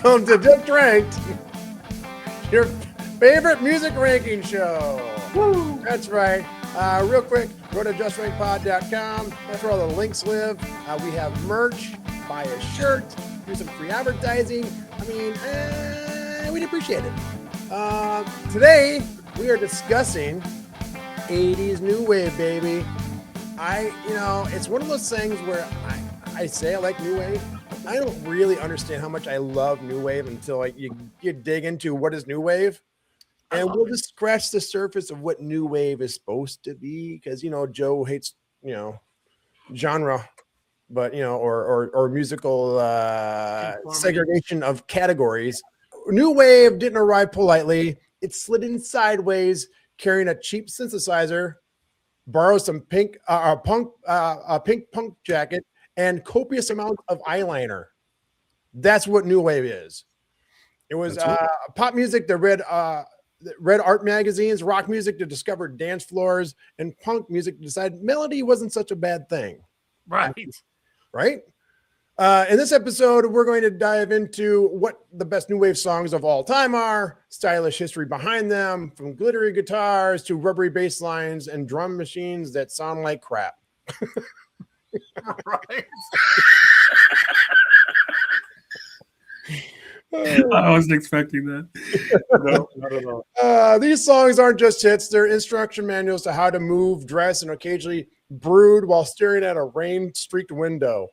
Welcome to Just Ranked, your favorite music ranking show. Woo! That's right. Real quick, go to justrankedpod.com. That's where all the links live. We have merch, buy a shirt, do some free advertising. I mean, we'd appreciate it. Today, we are discussing 80s new wave, baby. It's one of those things where I say I like new wave. I don't really understand how much I love new wave until you dig into what is new wave. And we'll just scratch the surface of what new wave is supposed to be, because Joe hates genre, but or musical segregation of categories. New wave didn't arrive politely. It slid in sideways, carrying a cheap synthesizer, borrowed some pink punk jacket, and copious amounts of eyeliner. That's what new wave is. It was pop music that read art magazines, rock music that discovered dance floors, and punk music that decided melody wasn't such a bad thing. Right. In this episode, we're going to dive into what the best new wave songs of all time are, stylish history behind them, from glittery guitars to rubbery bass lines and drum machines that sound like crap. Right. I wasn't expecting that. No, not at all. These songs aren't just hits. They're instruction manuals to how to move, dress, and occasionally brood while staring at a rain-streaked window.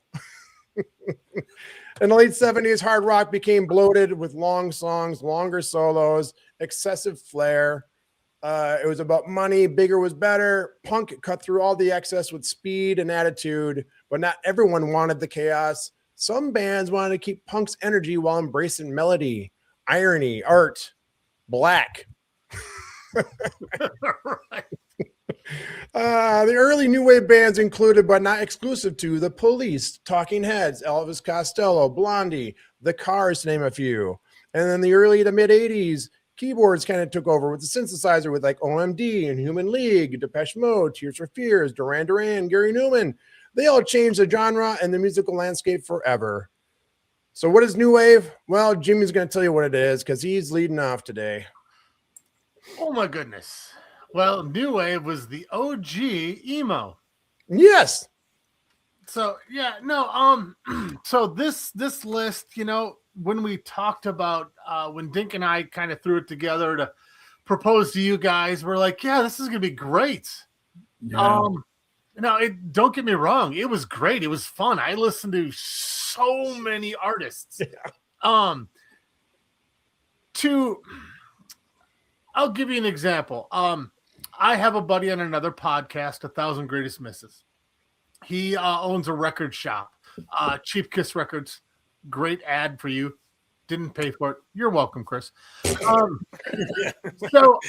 In the late 70s, hard rock became bloated with long songs, longer solos, excessive flair. It was about money. Bigger was better. Punk cut through all the excess with speed and attitude, but not everyone wanted the chaos. Some bands wanted to keep punk's energy while embracing melody, irony, art, black. Right. The early new wave bands included, but not exclusive to, The Police, Talking Heads, Elvis Costello, Blondie, The Cars, to name a few. And then the early to mid 80s, keyboards kind of took over with the synthesizer with like OMD and Human League, Depeche Mode, Tears for Fears, Duran Duran, Gary Newman. They all changed the genre and the musical landscape forever. So what is new wave? Well, Jimmy's going to tell you what it is because he's leading off today. Oh my goodness. Well, new wave was the OG emo. Yes. So yeah, no, so this list, when we talked about when Dink and I kind of threw it together to propose to you guys, we're like, yeah, this is gonna be great. Yeah. Don't get me wrong, it was great. It was fun. I listened to so many artists. Yeah. I'll give you an example. I have a buddy on another podcast, 1,000 Greatest Misses. He owns a record shop, Cheap Kiss Records. Great ad for you. Didn't pay for it. You're welcome, Chris. So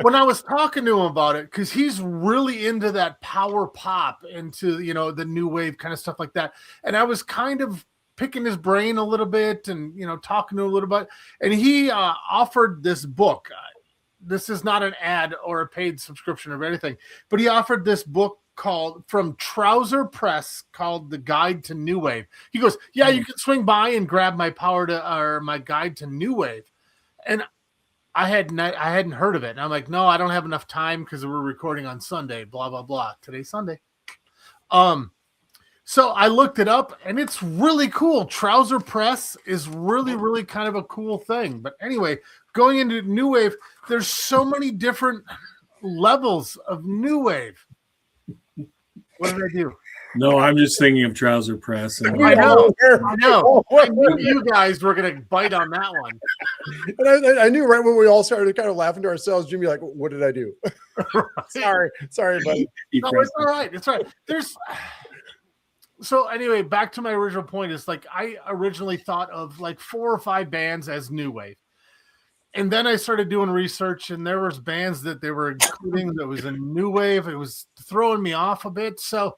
when I was talking to him about it, because he's really into that power pop, into the new wave kind of stuff like that, and I was kind of picking his brain a little bit and talking to him a little bit, and he offered this book. This is not an ad or a paid subscription or anything, but he offered this book from Trouser Press called The Guide to New Wave. He goes, yeah, you can swing by and grab my my Guide to New Wave. And I hadn't heard of it. And I'm like, no, I don't have enough time because we're recording on Sunday, blah, blah, blah. Today's Sunday. So I looked it up and it's really cool. Trouser Press is really, really kind of a cool thing. But anyway, going into new wave, there's so many different levels of new wave. What did I do? No, I'm just thinking of Trouser Press. And I know. I knew you guys were going to bite on that one. And I knew right when we all started kind of laughing to ourselves, Jimmy, like, what did I do? Sorry, buddy. No, it's all right. It's all right. So anyway, back to my original point is like I originally thought of like 4 or 5 bands as new wave. And then I started doing research and there was bands that they were including that was a new wave. It was throwing me off a bit. So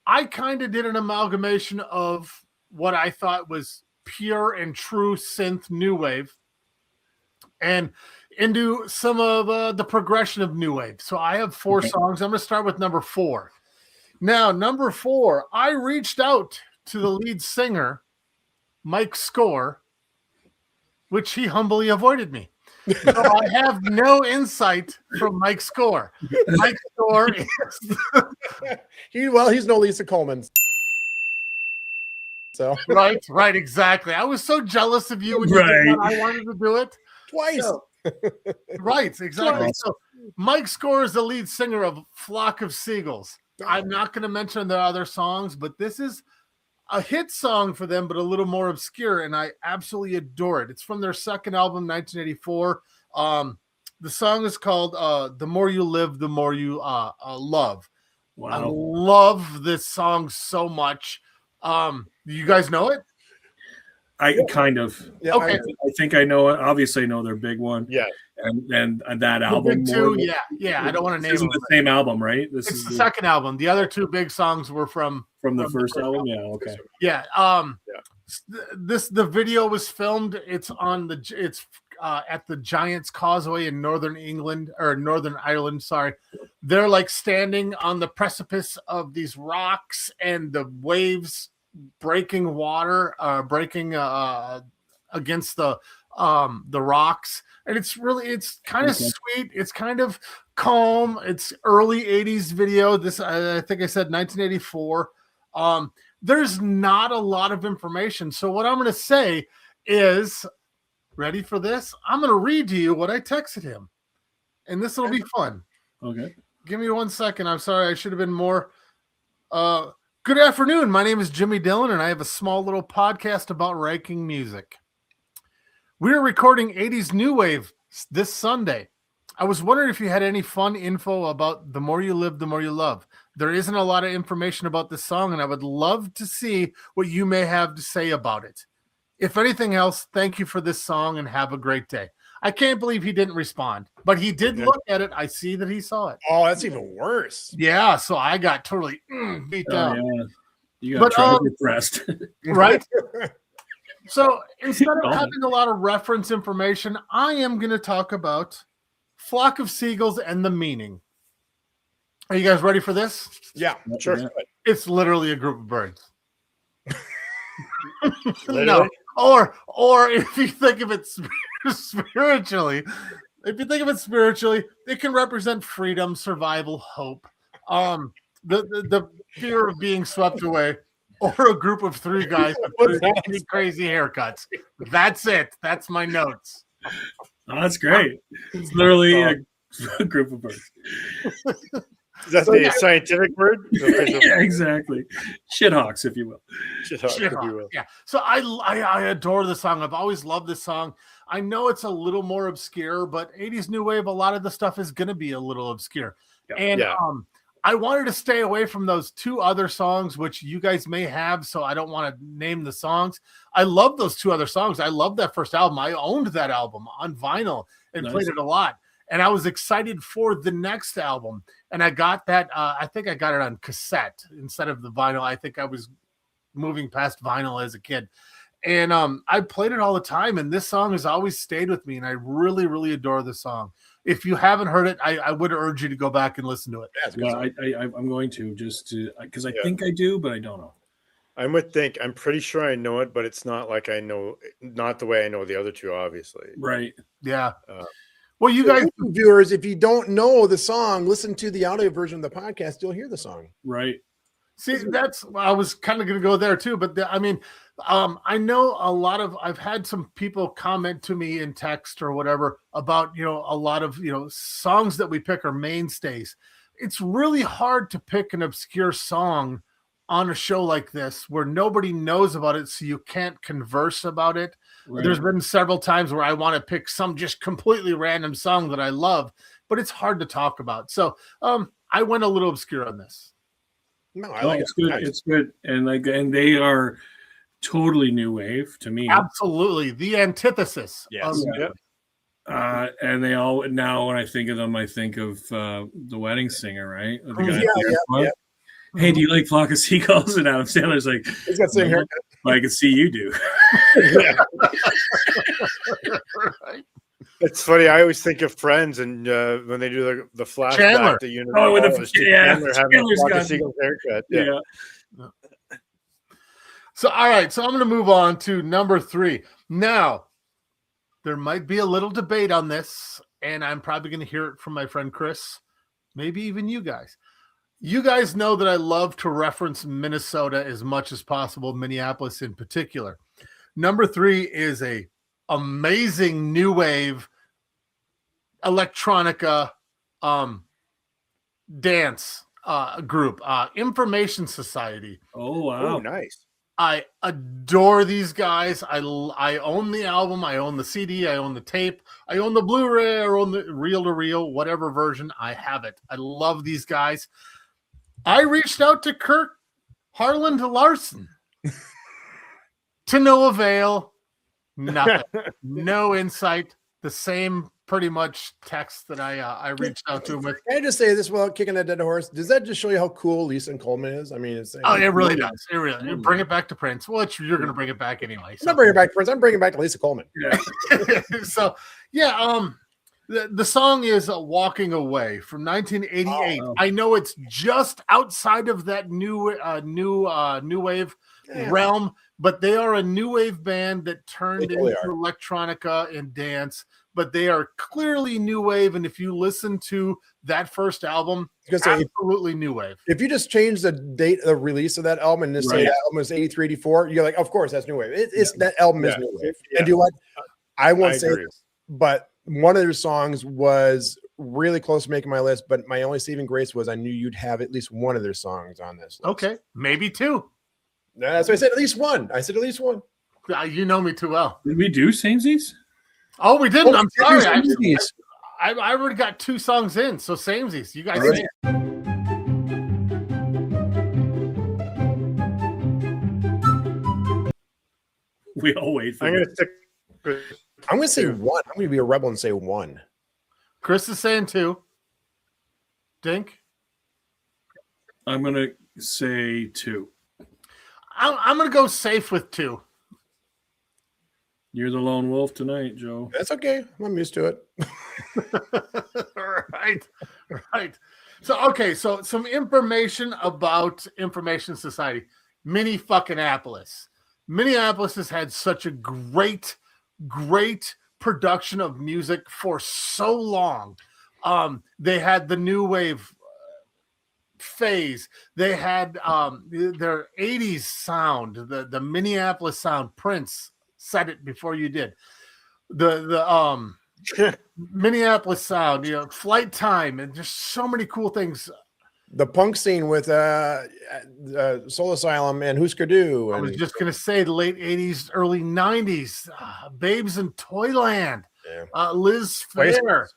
I kind of did an amalgamation of what I thought was pure and true synth new wave and into some of the progression of new wave. So I have 4 songs. I'm going to start with number 4. Now, number 4, I reached out to the lead singer, Mike Score, which he humbly avoided me. So I have no insight from Mike's score. Mike's score is he's no Lisa Coleman. So right, exactly. I was so jealous of you when you did that. I wanted to do it twice. So, right, exactly. So Mike Score is the lead singer of Flock of Seagulls. I'm not going to mention their other songs, but this is a hit song for them, but a little more obscure, and I absolutely adore it. It's from their second album, 1984. The song is called "The More You Live, the More You Love." Wow. I love this song so much. You guys know it? I kind of. Yeah, Okay. I think I know it. Obviously, I know their big one. Yeah. And that album. Too, yeah. I don't want to name This them. isn't the same album, right? This It's is the second album. The other two big songs were from the first album. Yeah. Okay. Yeah. The video was filmed. It's at the Giant's Causeway in Northern England or Northern Ireland. Sorry, they're like standing on the precipice of these rocks, and the waves breaking water, breaking against the rocks, and it's kind of sweet. It's kind of calm. It's early 80s video. This I think I said 1984. There's not a lot of information. So what I'm going to say is, ready for this? I'm going to read to you what I texted him, and this will be fun. Okay. Give me 1 second. I'm sorry. I should have been more. Good afternoon. My name is Jimmy Dillon, and I have a small little podcast about ranking music. We're recording 80s New Wave this Sunday. I was wondering if you had any fun info about The More You Live, the More You Love. There isn't a lot of information about this song, and I would love to see what you may have to say about it. If anything else, thank you for this song and have a great day. I can't believe he didn't respond, but he did look at it. I see that he saw it. Oh, that's even worse. Yeah, so I got totally beat down. Yeah. You got depressed. Right? So instead of having a lot of reference information, I am going to talk about Flock of Seagulls and the meaning. Are you guys ready for this? Yeah, sure. Yeah. It's literally a group of birds. Literally? No, or if you think of it spiritually, it can represent freedom, survival, hope, the fear of being swept away, or a group of three guys with crazy haircuts. That's it. That's my notes. Oh, that's great. It's literally a group of birds. Is that the scientific word? Yeah, exactly. Shithawks, if you will. Shithawk, yeah. So I adore this song. I've always loved this song. I know it's a little more obscure, but 80s New Wave, a lot of the stuff is going to be a little obscure. Yeah. And I wanted to stay away from those two other songs, which you guys may have, so I don't want to name the songs. I love those two other songs. I love that first album. I owned that album on vinyl and played it a lot. And I was excited for the next album. And I got that, I think I got it on cassette instead of the vinyl. I think I was moving past vinyl as a kid. And I played it all the time. And this song has always stayed with me. And I really, really adore the song. If you haven't heard it, I would urge you to go back and listen to it. Yeah, I'm going to because I think I do, but I don't know. I would think, I'm pretty sure I know it, but it's not like I know, not the way I know the other two, obviously. Right. Yeah. Well, you guys, viewers, if you don't know the song, listen to the audio version of the podcast. You'll hear the song. Right. See, I was kind of going to go there too, but I know I've had some people comment to me in text or whatever about, a lot of, songs that we pick are mainstays. It's really hard to pick an obscure song on a show like this where nobody knows about it, so you can't converse about it. Right. There's been several times where I want to pick some just completely random song that I love, but it's hard to talk about. So I went a little obscure on this. No, I like it's good. It's good. And they are totally new wave to me. Absolutely. The antithesis. Yes. And they all, now when I think of them, I think of the Wedding Singer, right? The guy Yeah. Hey, do you like Flock of Seagulls? And Adam Sandler's like, he's got the same haircut. Well, I can see you do. Right. It's funny. I always think of Friends, and when they do the flashback, Chandler. Chandler having a Flock of Seagulls haircut. Yeah. So, all right. So I'm going to move on to number 3. Now, there might be a little debate on this, and I'm probably going to hear it from my friend Chris, maybe even you guys. You guys know that I love to reference Minnesota as much as possible, Minneapolis in particular. Number 3 is a amazing new wave electronica dance group, Information Society. Oh, wow. Oh, nice. I adore these guys. I own the album. I own the CD. I own the tape. I own the Blu-ray. I own the reel-to-reel, whatever version. I have it. I love these guys. I reached out to Kirk Harland Larson to no avail. Nothing. No insight. The same pretty much text that I reached out to him with. Can I just say this without kicking a dead horse? Does that just show you how cool Lisa and Coleman is? I mean, it's Oh, it really does. It really bring it back to Prince. Well, you're going to bring it back anyway. I'm not bringing back Prince. I'm bringing back Lisa Coleman. Yeah. So yeah, the song is "Walking Away" from 1988. Oh. I know it's just outside of that new wave realm, but they are a new wave band that turned They totally into are. electronica and dance. But they are clearly new wave, and if you listen to that first album, Because say, absolutely new wave. if you just change the date of release of that album and just say Right. that album is 83, 84, you're like, of course, that's new wave. It's that album is Yeah. new wave. Yeah. And do you know what? I won't I say agree. this, but one of their songs was really close to making my list. But my only saving grace was I knew you'd have at least one of their songs on this list. Okay, maybe two. That's why I said at least one. I said at least one. You know me too well. Did we do samesies? Oh, we didn't. Oh, I'm sorry. samesies. I already got 2 songs in, so samesies. You guys. All right. We all wait for I'm it. gonna stick with I'm going to say one. I'm going to be a rebel and say one. Chris is saying 2. Dink. I'm going to say 2. I'm going to go safe with 2. You're the lone wolf tonight, Joe. That's okay. I'm used to it. Right. So some information about Information Society. Minneapolis has had such a great production of music for so long. They had the new wave phase. They had their 80's sound, the Minneapolis sound. Prince said it before you did. The Minneapolis sound, Flight Time, and just so many cool things. The punk scene with Soul Asylum and Husker Du. I And was just gonna say the late 80's, early 90's, Babes in Toyland, Liz Phair,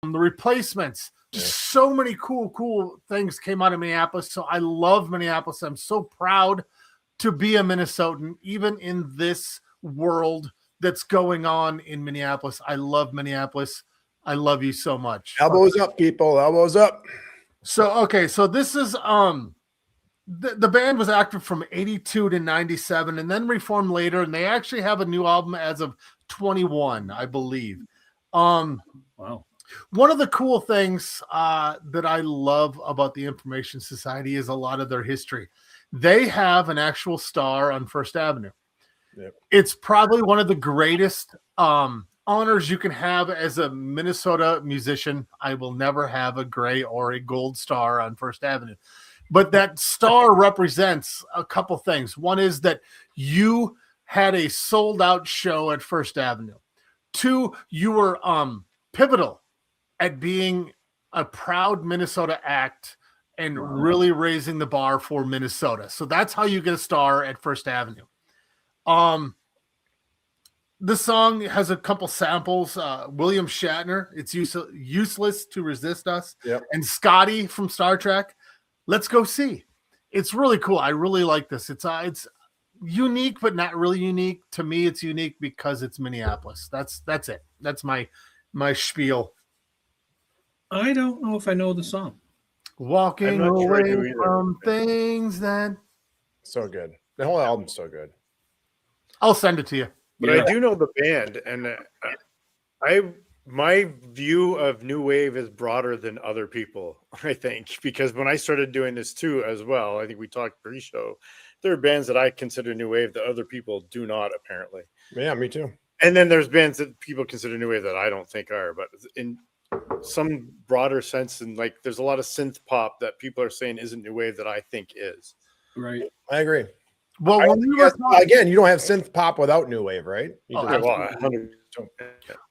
the Replacements. Just so many cool things came out of Minneapolis. So I love Minneapolis. I'm so proud to be a Minnesotan, even in this world that's going on in Minneapolis. I love Minneapolis. I love you so much. elbows up, people. Elbows up. So this is the band was active from 82 to 97 and then reformed later, and they actually have a new album as of 21, I believe. Wow. One of the cool things that I love about the Information Society is a lot of their history. They have an actual star on First Avenue. Yep. It's probably one of the greatest honors you can have as a Minnesota musician. I will never have a gray or a gold star on First Avenue. But that star represents a couple things. One is that you had a sold out show at First Avenue. 2, you were pivotal at being a proud Minnesota act and really raising the bar for Minnesota. So that's how you get a star at First Avenue. The song has a couple samples. William Shatner, It's Useless to Resist Us. Yep. And Scotty from Star Trek, Let's Go See. It's really cool. I really like this. It's unique, but not really unique. To me, it's unique because it's Minneapolis. That's it. That's my spiel. I don't know if I know the song. Walking I'm not sure I away do either. from things that So good. The whole album's so good. I'll send it to you. But I do know the band, and my view of new wave is broader than other people, I think, because when I started doing this too, as well, I think we talked pre-show, there are bands that I consider new wave that other people do not, apparently. Yeah, me too. And then there's bands that people consider new wave that I don't think are, but in some broader sense, and like there's a lot of synth pop that people are saying isn't new wave that I think is. Right. I agree. Well, I when think we were again, you don't have synth pop without new wave, right? You Oh, just- absolutely. 100%.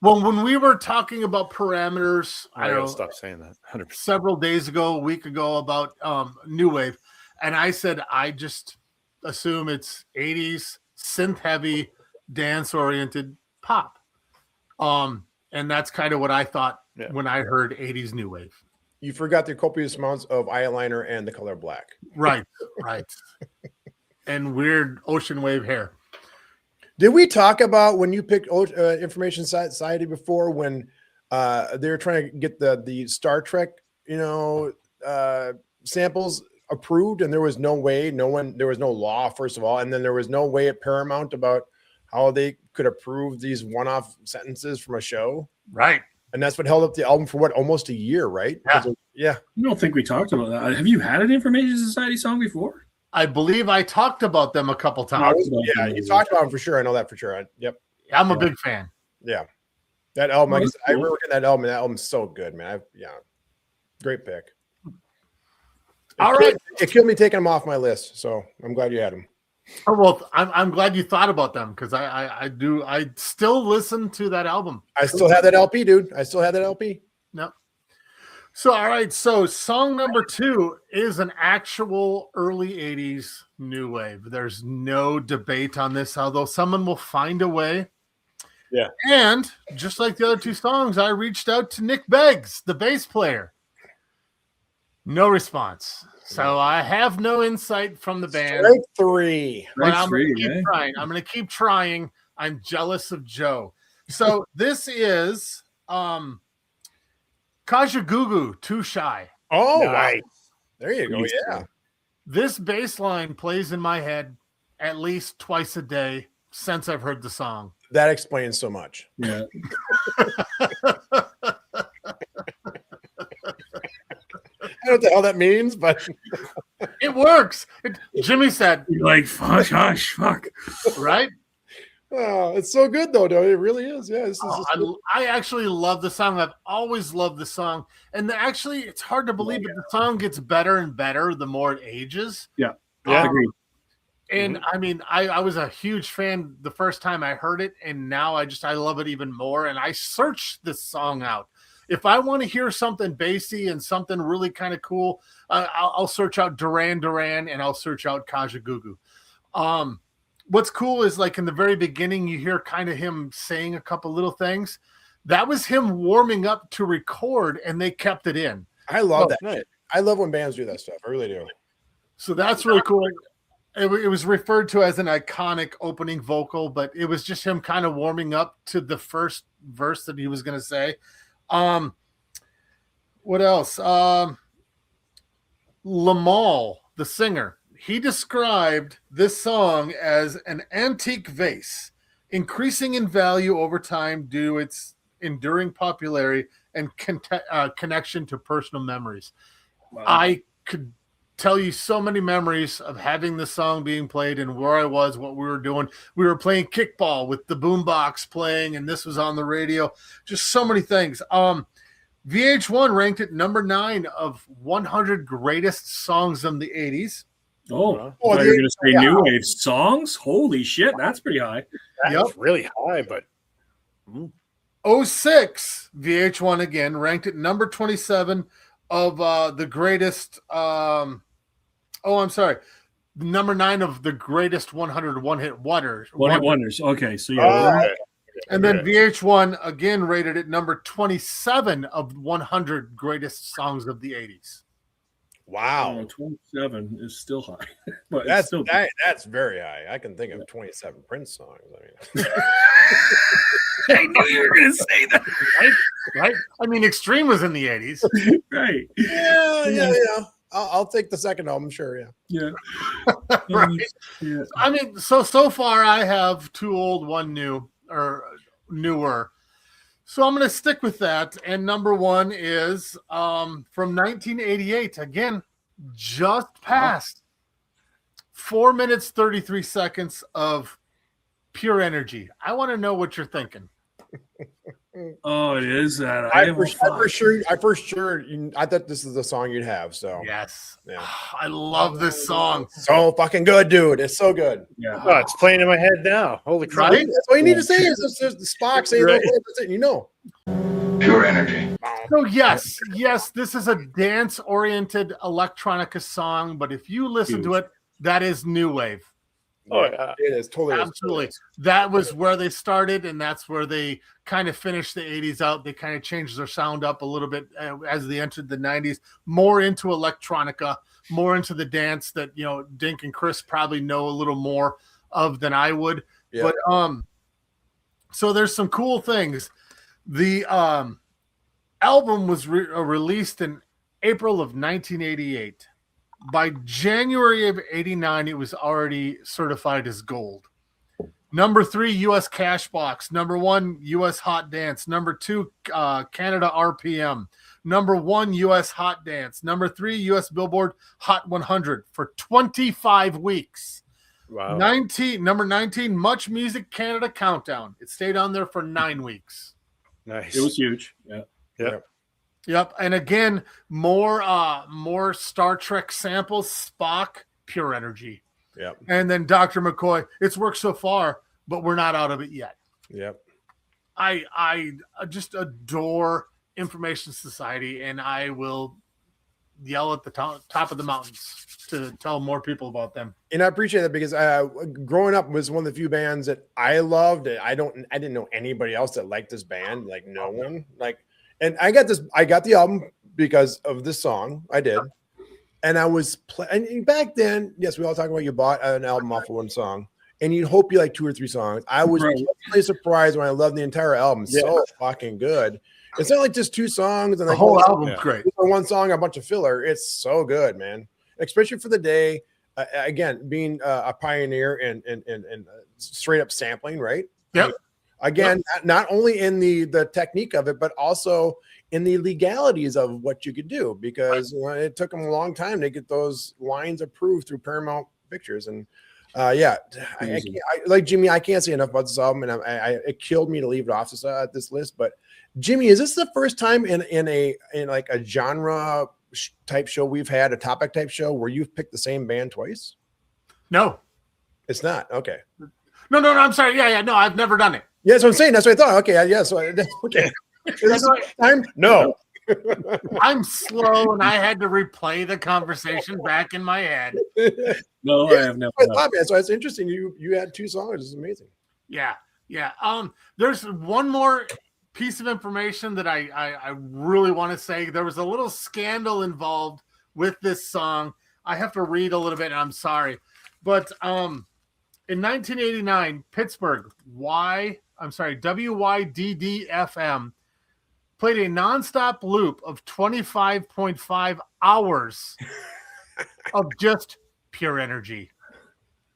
Well, when we were talking about parameters, I I gotta don't know, stop saying that. 100%. several days ago, a week ago, about new wave, and I said I just assume it's 80s synth heavy, dance oriented pop. And that's kind of what I thought when I heard 80s new wave. You forgot the copious amounts of eyeliner and the color black. Right. And weird ocean wave hair. Did we talk about when you picked Information Society before, when they were trying to get the Star Trek, samples approved, and there was no way, there was no law, first of all, and then there was no way at Paramount about how they could approve these one-off sentences from a show, right? And that's what held up the album for almost a year, right? Yeah. I don't think we talked about that. Have you had an Information Society song before? I believe I talked about them a couple times. Yeah, you talked about them for sure. I know that for sure. Yep. I'm a big fan. Yeah. That album, like I said, I cool. remember looking at that album, and that album's so good, man. Great pick. All right. It killed me taking them off my list, so I'm glad you had them. Oh, well, I'm glad you thought about them, because I still listen to that album. I still have that LP, dude. I still have that LP. No. So, all right. So song number 2 is an actual early 80s new wave. There's no debate on this, although someone will find a way. Yeah. And just like the other 2 songs, I reached out to Nick Beggs, the bass player. No response. So I have no insight from the band. Strike 3. But I'm going to keep trying. I'm going to keep trying. I'm jealous of Joe. So this is Kajagoogoo, Too Shy. Oh, Nice. wow. There you go. Yeah. This bass line plays in my head at least twice a day since I've heard the song. That explains so much. Yeah. I don't know what the hell that means, but it works. Jimmy said, You're like, hush, fuck. Right? oh, it's so good though, it really is. Yeah, this is I actually love the song. I've always loved the song. And actually, it's hard to believe, but the song gets better and better the more it ages. Yeah. Agreed. And I mean, I was a huge fan the first time I heard it, and now I love it even more. And I searched this song out. If I want to hear something bassy and something really kind of cool, I'll search out Duran Duran, and I'll search out Kajagoogoo. What's cool is, like, in the very beginning, you hear kind of him saying a couple little things. That was him warming up to record, and they kept it in. I love that. Nice. Shit. I love when bands do that stuff. I really do. So that's really cool. It was referred to as an iconic opening vocal, but it was just him kind of warming up to the first verse that he was going to say. What else? Lamal, the singer, he described this song as an antique vase, increasing in value over time due to its enduring popularity and connection to personal memories. Wow. I could tell you so many memories of having the song being played and where I was, what we were doing. We were playing kickball with the boombox playing, and this was on the radio. Just so many things. VH1 ranked it number 9 of 100 greatest songs of the 80s. Oh, Huh? I thought you were going to say new wave songs. Holy shit, that's pretty high. That's really high, but 06, VH1 again ranked it number 27 of the greatest. Number 9 of the greatest 100 one-hit wonders. One-hit wonders. Okay, so yeah. okay. And then VH1 again rated it number 27 of 100 greatest songs of the 80s. Wow. 27 is still high. But That's it's still that's very high. I can think of 27 Prince songs. I mean, I knew you were going to say that. Right? I mean, Extreme was in the 80s. Right. yeah. I'll take the second album, sure. Yeah. Yeah. Right. Yeah. I mean, so far I have 2 old, 1 new, or newer. So I'm going to stick with that. And number 1 is from 1988. Again, just passed 4 minutes, 33 seconds of Pure Energy. I want to know what you're thinking. Oh, it is that. I for sure I thought this is the song you'd have. So Yes. yeah. I love this song. So fucking good, dude. It's so good. Yeah. Oh, it's playing in my head now. Holy crap! Right? That's all you need to say is just the Spock saying Right. those words. That's it. You know. Pure energy. So yes, this is a dance-oriented electronica song, but if you listen to it, that is new wave. Oh yeah. It is totally Absolutely. That was where they started, and that's where they kind of finished the 80s out. They kind of changed their sound up a little bit as they entered the 90s, more into electronica, more into the dance that, you know, Dink and Chris probably know a little more of than I would. Yeah. But so there's some cool things. The album was released in April of 1988. By January of 89, it was already certified as gold. Number 3, U.S. Cash Box. Number 1, U.S. Hot Dance. Number 2, Canada RPM. Number 1, U.S. Hot Dance. Number 3, U.S. Billboard Hot 100 for 25 weeks. Wow. Number 19, Much Music Canada Countdown. It stayed on there for 9 weeks. Nice. It was huge. Yeah. Yeah. Yep, and again, more Star Trek samples. Spock, Pure Energy. Yep. And then Dr. McCoy. It's worked so far, but we're not out of it yet. Yep. I just adore Information Society, and I will yell at the top of the mountains to tell more people about them. And I appreciate that because growing up was one of the few bands that I loved. I didn't know anybody else that liked this band, like no one. And I got the album because of this song. I did. And I was and back then, yes, we all talk about you bought an album off of one song and you'd hope you like 2 or 3 songs. I was really surprised when I loved the entire album. Yeah. So fucking good. It's not like just 2 songs and The like whole album's great. for one song, a bunch of filler. It's so good, man. Especially for the day. Again, being a pioneer and straight up sampling, right? Yep. Again, not only in the technique of it, but also in the legalities of what you could do, because you know, it took them a long time to get those lines approved through Paramount Pictures. And I like Jimmy, I can't say enough about this album, and it killed me to leave it off this list. But Jimmy, is this the first time in like a genre type show we've had, a topic type show, where you've picked the same band twice? No. It's not. Okay. No, I'm sorry. Yeah, no, I've never done it. Yeah, that's what I'm saying. That's what I thought. Okay, yeah, so okay. Is this the first time? No. I'm slow, and I had to replay the conversation back in my head. No, I have never. I thought, man, so it's interesting. You had 2 songs. It's amazing. Yeah. There's one more piece of information that I really want to say. There was a little scandal involved with this song. I have to read a little bit, and I'm sorry. But in 1989, Pittsburgh, WYDD-FM played a nonstop loop of 25.5 hours of just Pure Energy.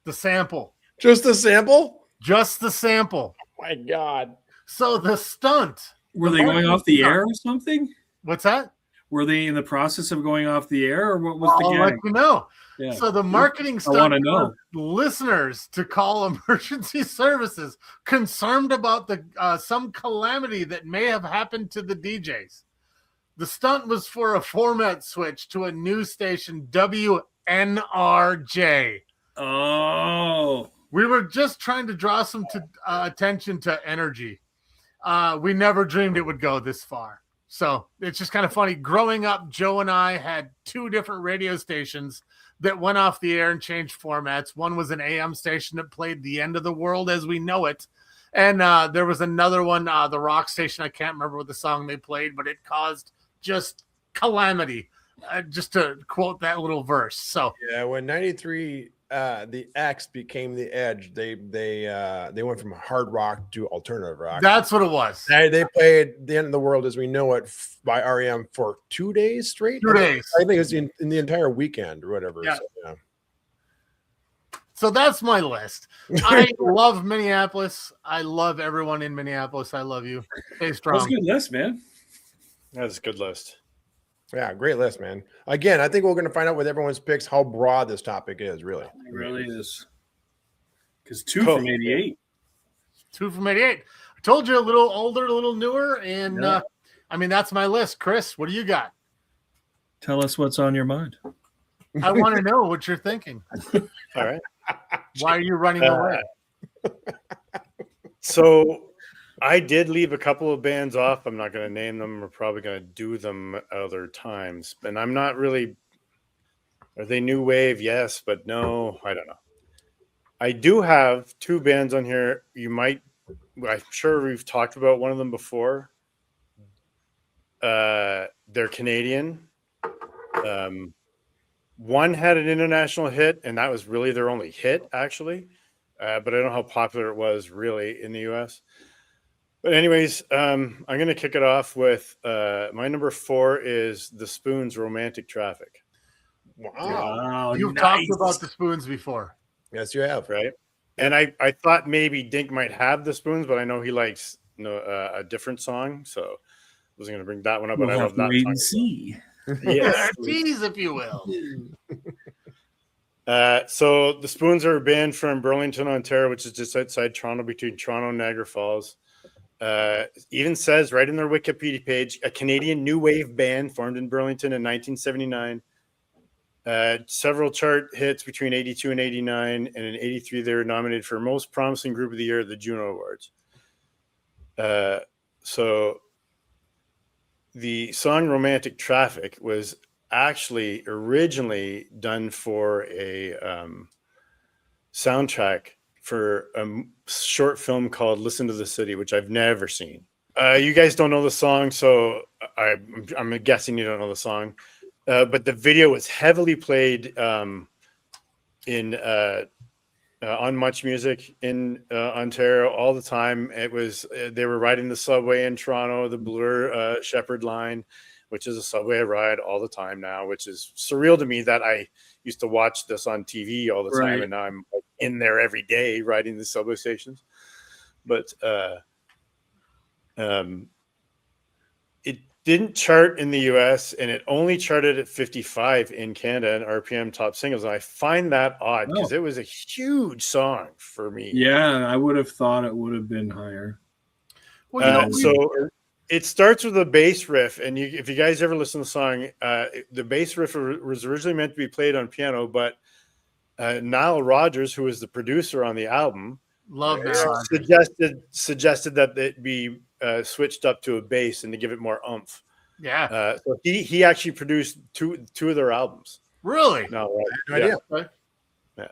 The sample. Just the sample? Just the sample. My God. So the stunt. Were they going off the air or something? What's that? Were they in the process of going off the air, or what was I'll the let gag? you know. Yeah. So the marketing stunt wanna know. for listeners to call emergency services concerned about some calamity that may have happened to the DJs. The stunt was for a format switch to a news station, WNRJ. Oh, We were just trying to draw some attention to energy. We never dreamed it would go this far. So it's just kind of funny. Growing up, Joe and I had 2 different radio stations that went off the air and changed formats. One was an AM station that played The End of the World as We Know It. And there was another one, the rock station. I can't remember what the song they played, but it caused just calamity, just to quote that little verse. So Yeah, when 93 the X became the Edge, they went from hard rock to alternative rock. that's what it was. They played The End of the World as We Know It by REM for 2 days straight. 2 days. I think it was in the entire weekend or whatever. Yeah. So, yeah. So that's my list. I love Minneapolis. I love everyone in Minneapolis. I love you. Stay that's a strong. good list, man. That's a good list. Yeah, great list, man. Again, I think we're going to find out with everyone's picks how broad this topic is, really. It really is. Because 2 Cool. from 88. 2 from 88. I told you a little older, a little newer, and Yeah. I mean that's my list. Chris, what do you got? Tell us what's on your mind. I want to know what you're thinking. All right. Why are you running away? So I did leave a couple of bands off. I'm not going to name them. We're probably going to do them other times. And I'm not really. Are they new wave? Yes, but no. I don't know. I do have 2 bands on here. I'm sure we've talked about one of them before. They're Canadian. One had an international hit, and that was really their only hit, actually. But I don't know how popular it was really in the U.S. But anyways, I'm going to kick it off with my number 4 is The Spoons' "Romantic Traffic." Wow. You've nice. talked about the Spoons before. Yes, you have. Right? And I thought maybe Dink might have The Spoons, but I know he likes a different song, so I wasn't going to bring that one up. We'll But I have love to that wait song. and see. Yes. Tease, if you will. So the Spoons are a band from Burlington, Ontario, which is just outside Toronto, between Toronto and Niagara Falls. Even says right in their Wikipedia page, a Canadian new wave band formed in Burlington in 1979. Several chart hits between 82 and 89, and in 83 they were nominated for Most Promising Group of the Year at the Juno Awards. So the song "Romantic Traffic" was actually originally done for a soundtrack for a short film called "Listen to the City," which I've never seen. You guys don't know the song, so I'm guessing you don't know the song. But the video was heavily played on Much Music in Ontario all the time. It was they were riding the subway in Toronto, the Bloor Shepherd line, which is a subway I ride all the time now, which is surreal to me that I used to watch this on TV all the time, Right. and now I'm in there every day riding the subway stations. But it didn't chart in the US, and it only charted at 55 in Canada and RPM top singles. And I find that odd because it was a huge song for me. Yeah, I would have thought it would have been higher. Well, So it starts with a bass riff, and if you guys ever listen to the song, the bass riff was originally meant to be played on piano, but Nile Rodgers, who was the producer on the album, love that. suggested that it be switched up to a bass and to give it more oomph. Yeah. So he actually produced two of their albums. Really? No, No idea. Yeah.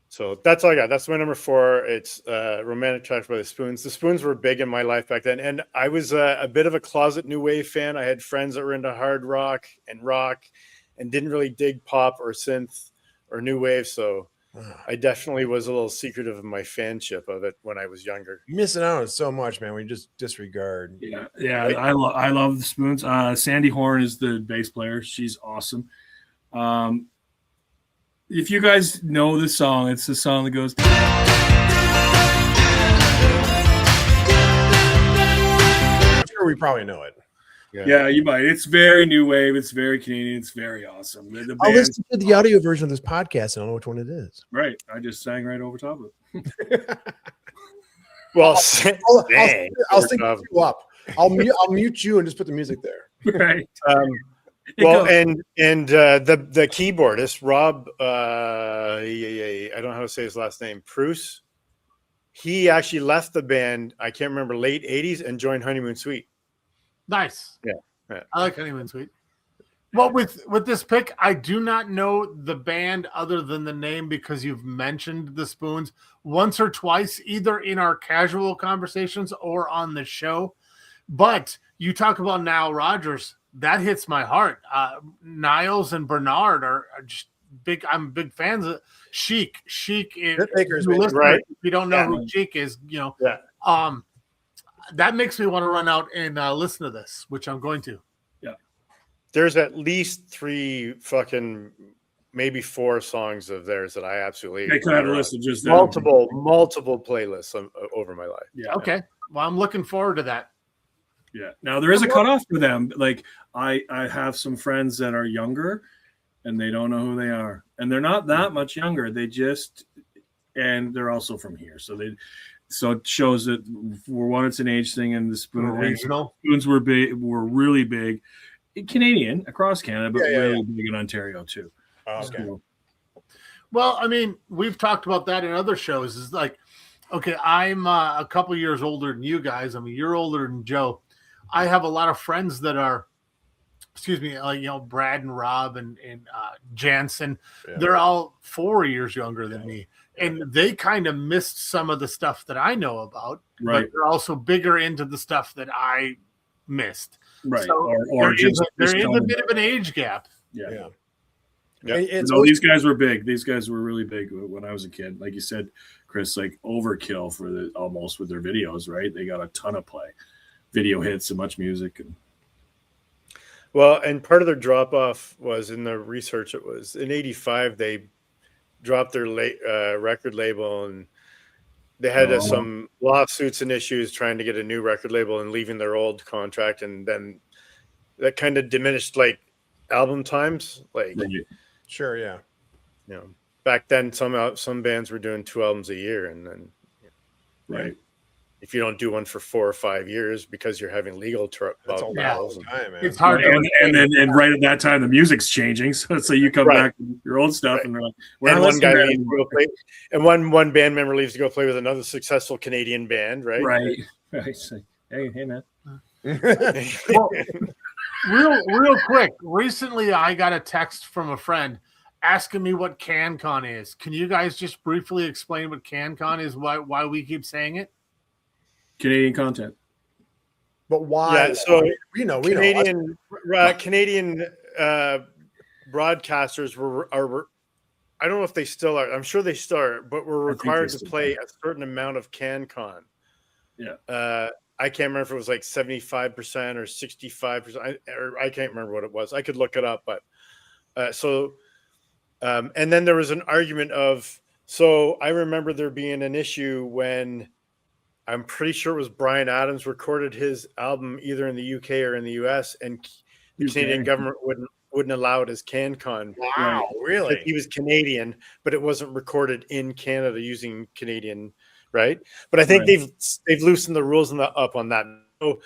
So that's all I got. That's my number 4. It's "Romantic Traffic" by the Spoons. The Spoons were big in my life back then, and I was a bit of a closet new wave fan. I had friends that were into hard rock and didn't really dig pop or synth or new wave. So I definitely was a little secretive of my fanship of it when I was younger. You're missing out on so much, man. We just disregard. Yeah, yeah. Right. I love the Spoons. Sandy Horn is the bass player. She's awesome. If you guys know this song, it's the song that goes. I'm sure we probably know it. Yeah, you might. It's very new wave. It's very Canadian. It's very awesome. The I'll band, listen to the audio version of this podcast and I'll know which one it is. right. I just sang right over top of it. Well, I'll sync you up. I'll mute you and just put the music there. Right. Well, and the keyboardist Rob, I don't know how to say his last name, Pruce. He actually left the band. I can't remember, late 80s, and joined Honeymoon Suite. Nice. Yeah. I like Honeymoon Suite. Well, with this pick, I do not know the band other than the name because you've mentioned the Spoons once or twice, either in our casual conversations or on the show. But you talk about Nile Rodgers, that hits my heart. Niles and Bernard are just big. I'm big fans of Chic. Chic is Hitmakers, right? If you don't know who Chic is, Yeah. That makes me want to run out and listen to this, which I'm going to. There's at least 3 fucking maybe 4 songs of theirs that I absolutely They could have a list of just them. multiple playlists over my life. Yeah. Okay. Well, I'm looking forward to that. Yeah. Now there is a cutoff for them. Like I have some friends that are younger and they don't know who they are. And they're not that much younger. And they're also from here. So So it shows that for one, it's an age thing, and the Regional. spoons were really big, Canadian across Canada, but really big in Ontario too. Oh, okay. So, Well, I mean, we've talked about that in other shows. It's like, okay, I'm a couple years older than you guys. I'm a year older than Joe. I have a lot of friends that are, like, Brad and Rob and Jansen. Yeah. They're all 4 years younger than me. And they kind of missed some of the stuff that I know about, right. but they're also bigger into the stuff that I missed. Right. So or there is just a telling bit of an age gap. Yeah. It's No, these guys were big. These guys were really big when I was a kid. Like you said, Chris, like overkill for almost with their videos, right? They got a ton of play, video hits, and much music. Well, and part of their drop off was in the research. It was in '85 they dropped their record label, and they had some lawsuits and issues trying to get a new record label and leaving their old contract, and then that kind of diminished like album times. Like, sure, yeah. Back then some bands were doing 2 albums a year, and then right. if you don't do one for 4 or 5 years because you're having legal That's a battles, long time, man. It's hard. And right at that time, the music's changing. So you come back to your old stuff, and they're like, and one guy leaves to go play, and one band member leaves to go play with another successful Canadian band, right? Right. So, hey, man. Well, real quick. Recently, I got a text from a friend asking me what CanCon is. Can you guys just briefly explain what CanCon is? Why we keep saying it? Canadian content. But why? Yeah, so we know Canadian broadcasters were I don't know if they still are. I'm sure they still are, but were required to play a certain amount of CanCon. Yeah. I can't remember if it was like 75% or 65%, or I can't remember what it was. I could look it up, but and then there was an argument of. So I remember there being an issue when. I'm pretty sure it was Bryan Adams recorded his album either in the UK or in the US, and the Canadian government wouldn't allow it as CanCon. Wow, really? He was Canadian, but it wasn't recorded in Canada using Canadian, right? But I think they've loosened the rules up on that. So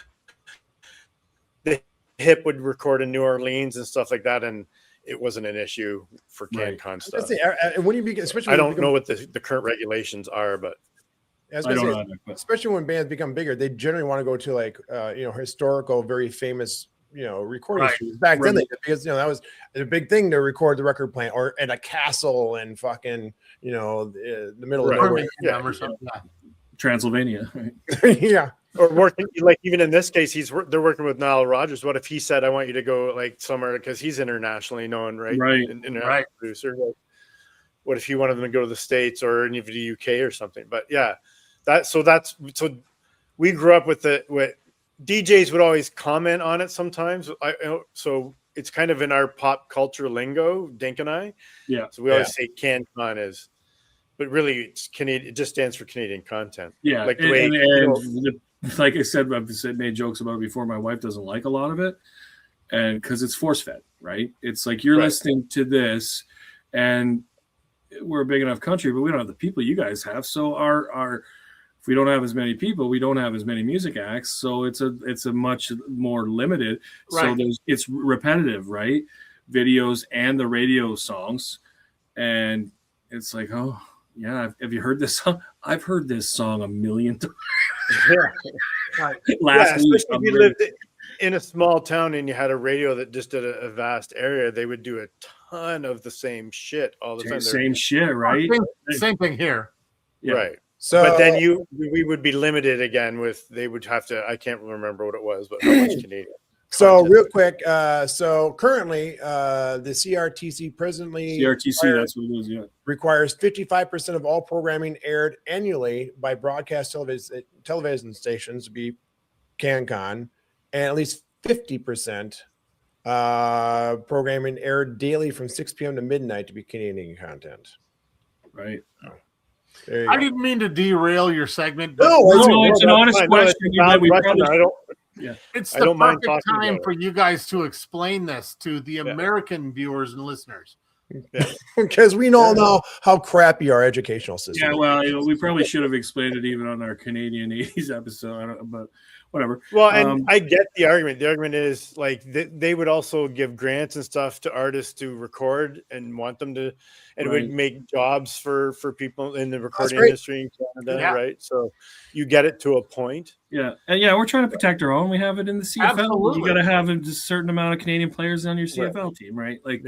the HIP would record in New Orleans and stuff like that, and it wasn't an issue for CanCon stuff. When you begin, especially I don't know what the current regulations are, but. Especially when bands become bigger, they generally want to go to like historical, very famous recording studios. Back then, they did, because that was a big thing to record the record plant or at a castle and fucking the middle of nowhere, or something. Transylvania, right? Yeah. Or working like even in this case, they're working with Nile Rodgers. What if he said, "I want you to go like somewhere," because he's internationally known, right? Right. Producer. What if he wanted them to go to the States or any of the UK or something? But yeah. So we grew up with DJs would always comment on it sometimes. So it's kind of in our pop culture lingo, Dink and I. Yeah. So we always say CanCon is, but really it's Canadian. It just stands for Canadian content. Yeah. Like the way like I said, I've made jokes about it before. My wife doesn't like a lot of it, and because it's force fed, right? It's like you're listening to this, and we're a big enough country, but we don't have the people you guys have. So our if we don't have as many people, we don't have as many music acts. So it's a much more limited. Right. So it's repetitive, right? Videos and the radio songs. And it's like, oh yeah, have you heard this song? I've heard this song a million times. Last week, if you lived in a small town and you had a radio that just did a vast area, they would do a ton of the same shit all the time. Same shit, right? Same thing here. Yeah. Right. So, but then we would be limited again they would have to. I can't remember what it was, but how much Canadian. So real quick, so currently the CRTC presently that's what it is. Yeah. requires 55% of all programming aired annually by broadcast television stations to be CanCon, and at least 50% programming aired daily from 6 p.m. to midnight to be Canadian content. Right. I didn't mean to derail your segment. No, it's an honest question. It's I don't the mind perfect talking time about for you guys to explain this to the American viewers and listeners. Because we all know how crappy our educational system Yeah, is. well, we probably should have explained it even on our Canadian 80s episode, but whatever. Well, and I get the argument. The argument is like they would also give grants and stuff to artists to record and want them to, and it would make jobs for people in the recording industry in Canada, right? So you get it to a point. Yeah, and we're trying to protect our own. We have it in the CFL. Absolutely. You got to have a certain amount of Canadian players on your CFL team, right? Like,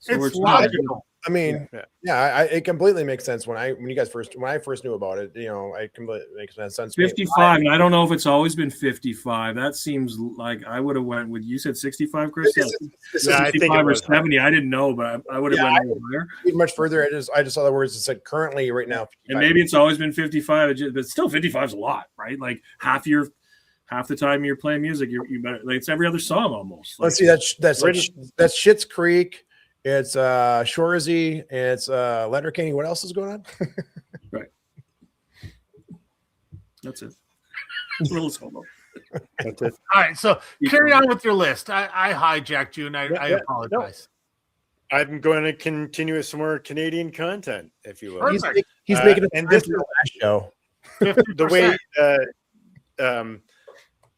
so it's logical. I mean, it completely makes sense when I first knew about it. I completely makes sense. 55, and I don't know if it's always been 55. That seems like I would have went with. You said 65, Chris? I think it or was 70. I didn't know, but I would have went higher. Much further. I just saw the words that said currently right now. 55. And maybe it's always been 55, but still 55 is a lot, right? Like half the time you're playing music, you better like it's every other song almost. Like, let's see, that's Schitt's Creek. It's Shoresy, it's Letterkenny. What else is going on? Right. That's it. It's a little solo. That's it. All right, so carry on with your list. I hijacked you, and I apologize. I'm going to continue with some more Canadian content, if you will. He's making and this the last show. The way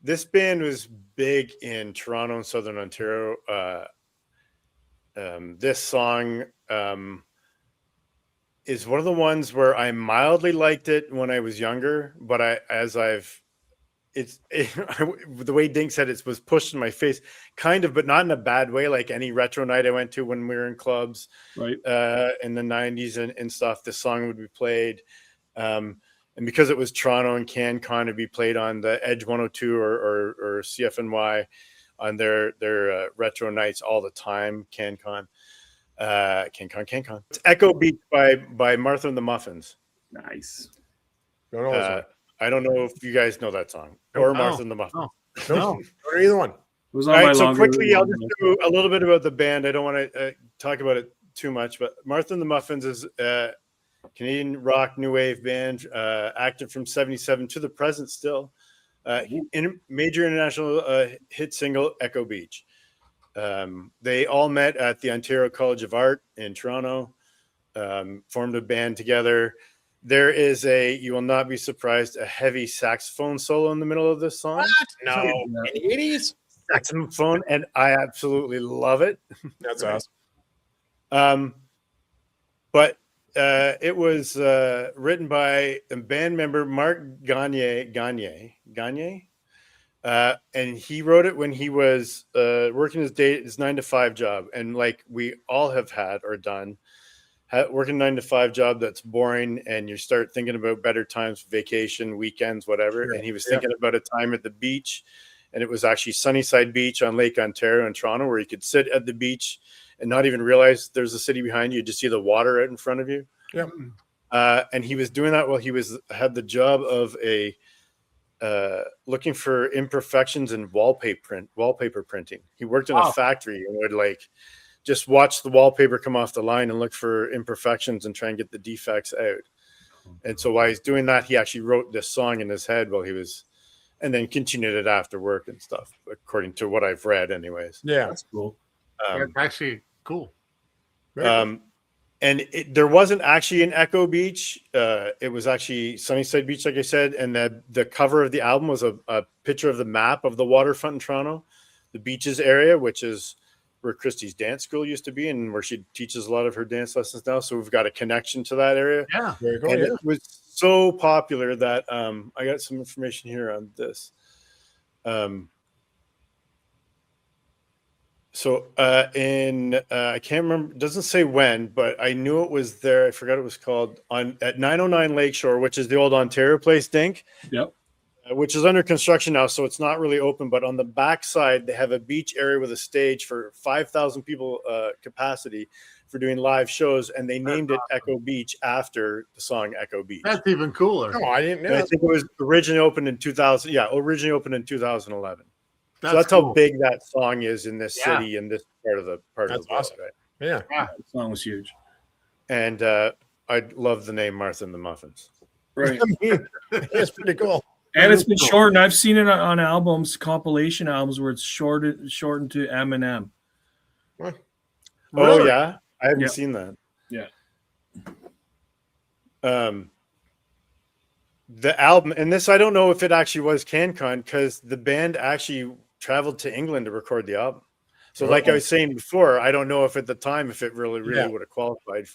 this band was big in Toronto and Southern Ontario. This song is one of the ones where I mildly liked it when I was younger, but the way Dink said it was pushed in my face, kind of, but not in a bad way. Like any retro night I went to when we were in clubs, right, in the 90s and stuff, this song would be played. And because it was Toronto and CanCon, it'd be played on the Edge 102 or CFNY. On their retro nights all the time, CanCon. It's Echo Beach by Martha and the Muffins. Nice. I don't know if you guys know that song or Martha and the Muffins. No, or either one. It was on all my right, so longer quickly, I'll just do a little bit about the band. I don't want to talk about it too much, but Martha and the Muffins is a Canadian rock new wave band, active from '77 to the present still. In major international hit single Echo Beach. They all met at the Ontario College of Art in Toronto, formed a band together. There is you will not be surprised, a heavy saxophone solo in the middle of this song. What? No, in the 80s? Saxophone, and I absolutely love it. That's awesome. But it was written by a band member, Mark Gagne, and he wrote it when he was working his 9-to-5 job. And like we all have had or done, working 9-to-5 job that's boring, and you start thinking about better times, vacation, weekends, whatever. Sure. And he was thinking about a time at the beach, and it was actually Sunnyside Beach on Lake Ontario in Toronto, where you could sit at the beach and not even realize there's a city behind you. You just see the water right in front of you. Yep. And he was doing that while he had the job of looking for imperfections in wallpaper printing. He worked in a factory and would like just watch the wallpaper come off the line and look for imperfections and try and get the defects out. And so while he's doing that, he actually wrote this song in his head while he was, and then continued it after work and stuff, according to what I've read anyways. Yeah. That's cool. Actually cool. And there wasn't actually an Echo Beach. It was actually Sunnyside Beach, like I said. And the cover of the album was a picture of the map of the waterfront in Toronto, the beaches area, which is where Christy's dance school used to be and where she teaches a lot of her dance lessons now. So we've got a connection to that area. Yeah. Very cool. And Yeah. it was so popular that I got some information here on this. So I can't remember, it doesn't say when, but I knew it was there. I forgot it was called at 909 Lakeshore, which is the old Ontario Place, Dink. Yep. Which is under construction now, so it's not really open. But on the backside, they have a beach area with a stage for 5,000 people capacity for doing live shows, and they named it Echo Beach after the song Echo Beach. That's even cooler. No, I didn't know. And I think it was originally opened in 2000. Yeah, originally opened in 2011. So that's cool. how big that song is in this city and this part of the That's world. awesome. Right? Yeah. The song was huge. And I love the name Martha and the Muffins. Right. I mean, it's pretty cool. And it's been shortened. I've seen it on albums, compilation albums, where it's shortened to Eminem. What? Oh yeah, I haven't Yeah. seen that. Yeah. The album, and this I don't know if it actually was CanCon because the band actually traveled to England to record the album. So, like I was saying before, I don't know if at the time if it really would have qualified.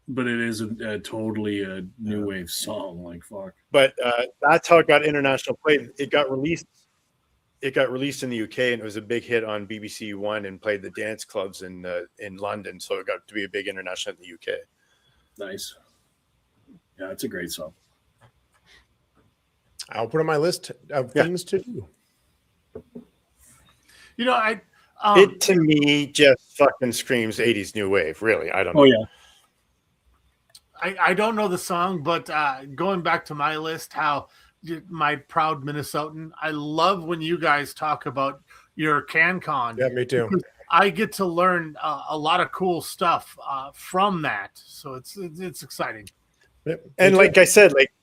But it is a totally a new wave song, like fuck. But that's how it got international play. It got released. It got released in the UK, and it was a big hit on BBC One and played the dance clubs in London. So it got to be a big international in the UK. Nice. Yeah, it's a great song. I'll put on my list of things to do. You know, it to me just fucking screams 80s new wave. Really, I don't know. Oh yeah. I don't know the song, but going back to my list, how my proud Minnesotan, I love when you guys talk about your CanCon. Yeah, me too. I get to learn a lot of cool stuff from that, so it's exciting. Yep, and like I said, like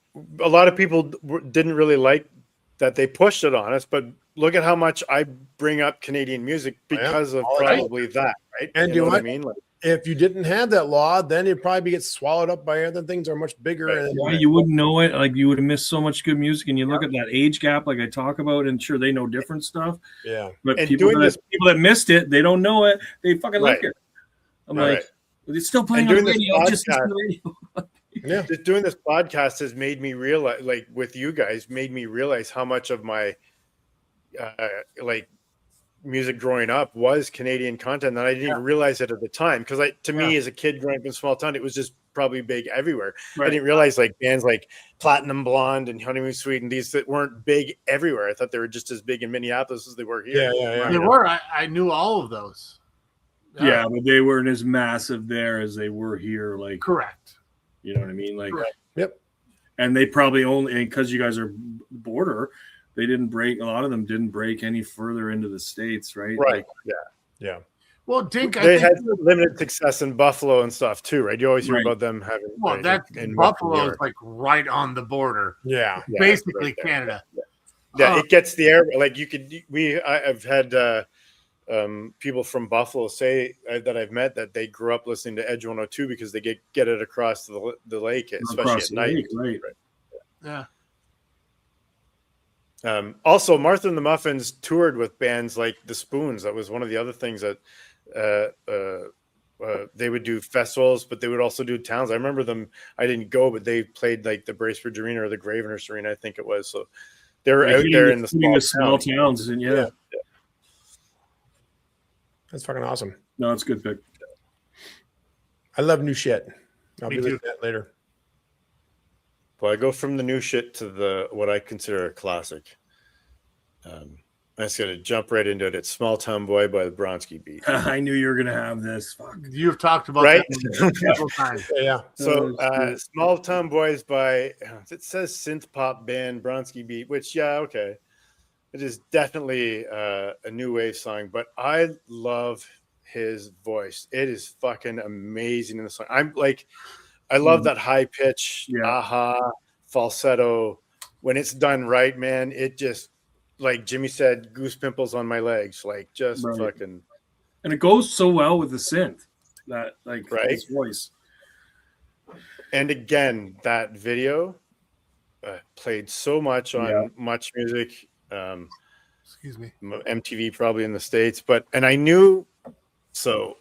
a lot of people didn't really like that they pushed it on us, but look at how much I bring up Canadian music because of probably that, right? And you know what I mean? Like, if you didn't have that law, then it'd probably get swallowed up by other things that are much bigger. Right. Yeah, you wouldn't know it. Like you would have missed so much good music. And you look at that age gap, like I talk about, and sure they know different stuff. Yeah. But and people that missed it, they don't know it. They fucking like it. I'm like, it's still playing on the radio. Just the radio. Yeah. Just doing this podcast has made me realize, like with you guys, made me realize how much of my like music growing up was Canadian content that I didn't even realize it at the time. Because to me, as a kid growing up in a small town, it was just probably big everywhere. Right. I didn't realize like bands like Platinum Blonde and Honeymoon Suite and these that weren't big everywhere. I thought they were just as big in Minneapolis as they were here. They were. I knew all of those. Yeah, but they weren't as massive there as they were here. Like correct. You know what I mean? Like yep. And they probably only, because you guys are border, they didn't break. A lot of them didn't break any further into the States, right? Right. Like, yeah. Well, Dink, they had limited success in Buffalo and stuff too, right? You always hear about them having. Well, in Buffalo is like right on the border. Yeah. Basically Canada. Yeah, it gets the air. Like I've had people from Buffalo say that I've met that they grew up listening to Edge 102 because they get it across the lake, especially at night. Right. Yeah. Also, Martha and the Muffins toured with bands like the Spoons. That was one of the other things that they would do festivals, but they would also do towns. I remember them. I didn't go, but they played like the Bracebridge Arena or the Gravenhurst Arena, I think it was. So they were out there in the small towns, and yeah. That's fucking awesome. No, it's a good pick. I love new shit. I'll be looking at that later. Well, I go from the new shit to what I consider a classic. I'm just going to jump right into it. It's Small Town Boy by the Bronski Beat. I knew you were going to have this. Fuck. You've talked about that several times. Yeah. So Small Town Boys by, it says synth pop band Bronski Beat, which, okay. It is definitely a new wave song, but I love his voice. It is fucking amazing in the song. I love that high pitch, falsetto. When it's done right, man, it just, like Jimmy said, goose pimples on my legs, like just fucking. And it goes so well with the synth, that his voice. And again, that video played so much on Much Music. Excuse me, MTV probably in the States, and I knew, so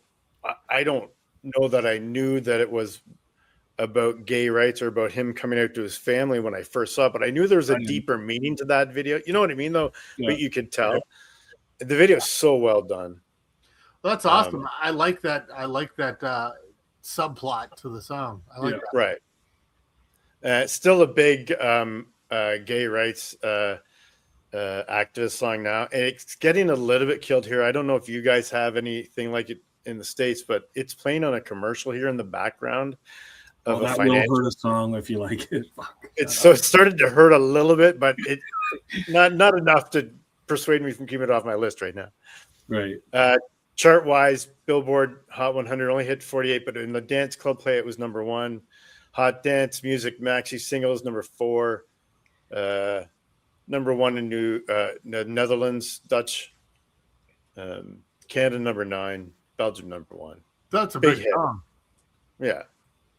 I don't know that I knew that it was about gay rights or about him coming out to his family when I first saw it, but I knew there was a deeper meaning to that video. You know what I mean, though? Yeah. But you could tell the video is so well done. Well, that's awesome. I like that. I like that subplot to the song. I like that. Right. Still a big gay rights activist song now. And it's getting a little bit killed here. I don't know if you guys have anything like it in the States, but it's playing on a commercial here in the background. That will hurt a song if you like it. It started to hurt a little bit, but it not enough to persuade me from keeping it off my list right now. Right. Chart wise, Billboard Hot 100 only hit 48, but in the dance club play, it was number 1. Hot dance music maxi singles number 4. Number 1 in the Netherlands, Dutch, Canada number 9, Belgium number 1. That's a Big big hit. song. Yeah.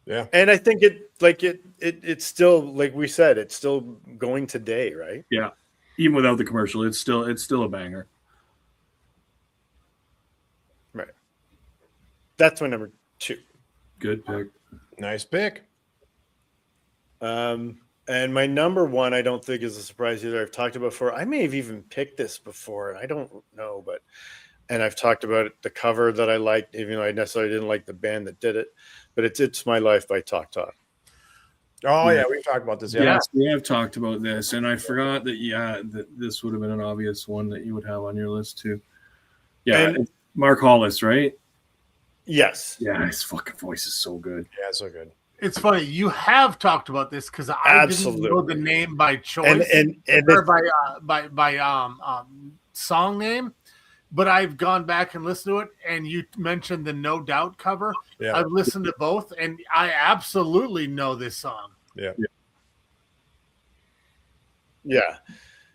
Yeah. And I think it's still, like we said, it's still going today, right? Yeah. Even without the commercial, it's still a banger. Right. That's my number 2. Good pick. Nice pick. And my number 1, I don't think is a surprise either. I've talked about before. I may have even picked this before. I don't know, and I've talked about it, the cover that I liked, even though I necessarily didn't like the band that did it. But it's My Life by Talk Talk. Oh yeah, we've talked about this. Yeah. Yes, we have talked about this, and I forgot that this would have been an obvious one that you would have on your list too. Yeah, And- Mark Hollis, right? Yes. Yeah, his fucking voice is so good. Yeah, so good. It's funny. You have talked about this because I didn't know the name by choice And or by song name, but I've gone back and listened to it. And you mentioned the No Doubt cover. Yeah. I've listened to both, and I absolutely know this song. Yeah. Yeah.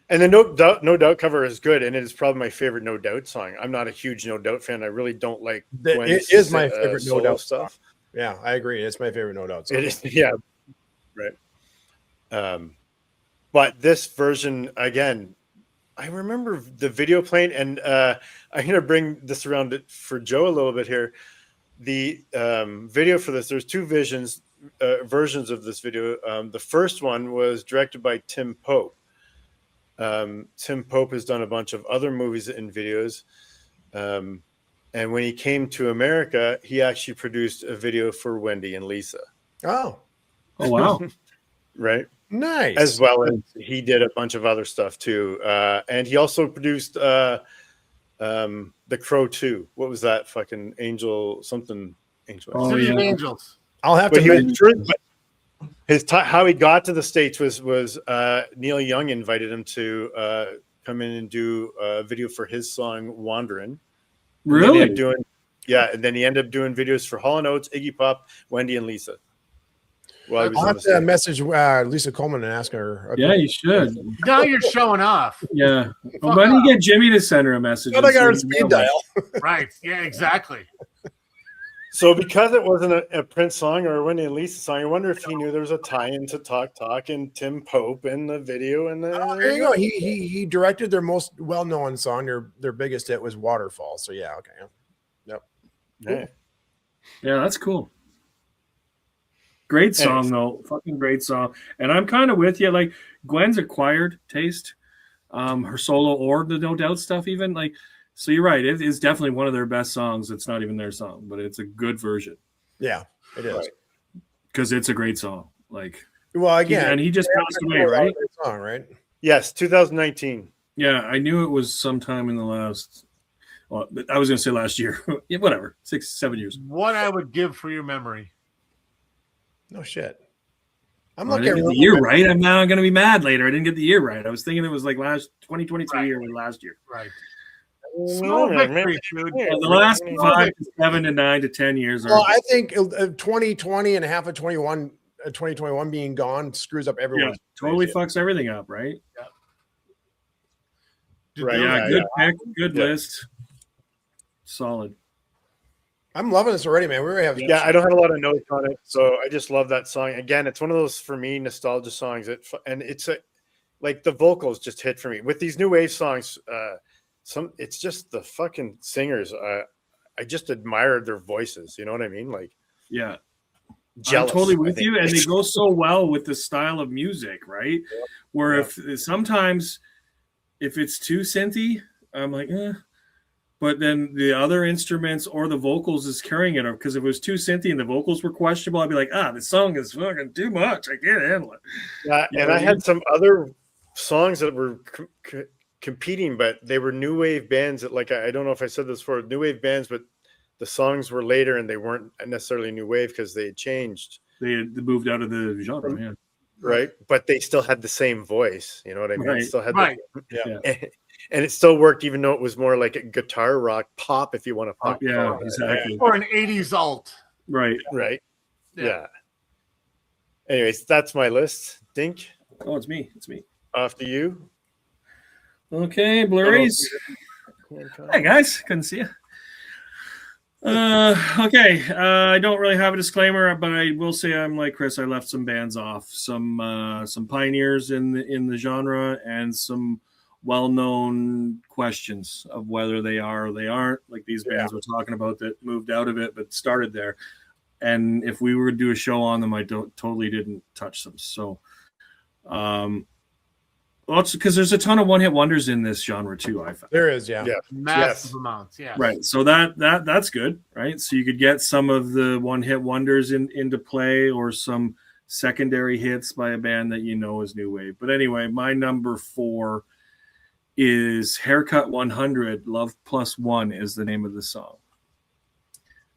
And the No Doubt cover is good, and it is probably my favorite No Doubt song. I'm not a huge No Doubt fan. I really don't like It is my favorite No solo Doubt stuff. Yeah, I agree. It's my favorite No Doubt song. It is, yeah, right. But this version, again, I remember the video playing, and I'm going to bring this around for Joe a little bit here. The video for this, there's 2 versions of this video. The first one was directed by Tim Pope. Tim Pope has done a bunch of other movies and videos. And when he came to America, he actually produced a video for Wendy and Lisa. Oh, wow. Right. nice. As well as he did a bunch of other stuff too. And he also produced The Crow 2. What was that? Fucking Angel something. Angel. Oh, City of yeah. Angels. I'll have But to he mention. was how he got to the States was Neil Young invited him to come in and do a video for his song Wanderin'. Really? And then he ended up doing videos for Hall & Oates, Iggy Pop, Wendy, and Lisa. Well, I'll have to message Lisa Coleman and ask her. Yeah, you should. Now you're showing off. Yeah. Well, why don't you get Jimmy to send her a message? I got her and say, speed dial. Right. Yeah, exactly. So because it wasn't a Prince song or a Wendy and Lisa song, I wonder if he knew there was a tie-in to Talk Talk and Tim Pope in the video. And There you go. He directed their most well-known song. Their biggest hit was Waterfall. So yeah, okay. Yep. Yeah. that's cool. Great song, though. Fucking great song. And I'm kind of with you. Like, Gwen's acquired taste, her solo or the No Doubt stuff, even. Like, so you're right. It is definitely one of their best songs. It's not even their song, but it's a good version. Yeah, it is. Because it's a great song. Like, Well, again, and he just passed away, right? Song, right? Yes, 2019. Yeah, I knew it was sometime in the last. Well, I was going to say last year. Yeah, whatever, 6-7 years. What I would give for your memory. No shit. I'm Well, I looking didn't get the year right. I'm now going to be mad later. I didn't get the year right. I was thinking it was like last 2023 or last year. Right. Small victory, dude. Well, the last 5 to 7 to 9 to 10 years are. Well, I think 2020 and half of 2021 being gone screws up everyone. Totally fucks everything up, right? Right. Yeah, good pick, good list. Solid. I'm loving this already, man. We already have. Yeah, I don't have a lot of notes on it, so I just love that song. Again, it's one of those, for me, nostalgia songs. And it's like the vocals just hit for me with these new wave songs. It's just the fucking singers. I just admire their voices. You know what I mean? Like, yeah, jealous, I'm totally with you, and they go so well with the style of music, right? Yeah. Where if sometimes if it's too synthy, I'm like, but then the other instruments or the vocals is carrying it. Because if it was too synthy and the vocals were questionable, I'd be like, the song is fucking too much. I can't handle it. Yeah, and I had some other songs that were competing, but they were new wave bands that, like, I don't know if I said this before, new wave bands, but the songs were later and they weren't necessarily new wave because they had changed. They had moved out of the genre, yeah. Right, but they still had the same voice. You know what I mean? Right. It still had Yeah. and it still worked, even though it was more like a guitar rock pop, if you want to pop. Yeah, exactly. Or an 80s alt. Right. Right. Yeah. Yeah. Anyways, that's my list. Dink, Oh, it's me. It's me. off to you. Okay, Blurries. Hey guys, couldn't see you. Okay. I don't really have a disclaimer, but I will say I'm like Chris. I left some bands off, some pioneers in the genre, and some well-known questions of whether they are or they aren't. Like these bands we're talking about that moved out of it but started there. And if we were to do a show on them, I totally didn't touch them. So, well, it's because there's a ton of one-hit wonders in this genre too. I found There is, yeah. Massive amounts, yeah. right. So that's good, right? So you could get some of the one-hit wonders into play, or some secondary hits by a band that you know is new wave. But anyway, my number 4 is Haircut 100. Love Plus One is the name of the song.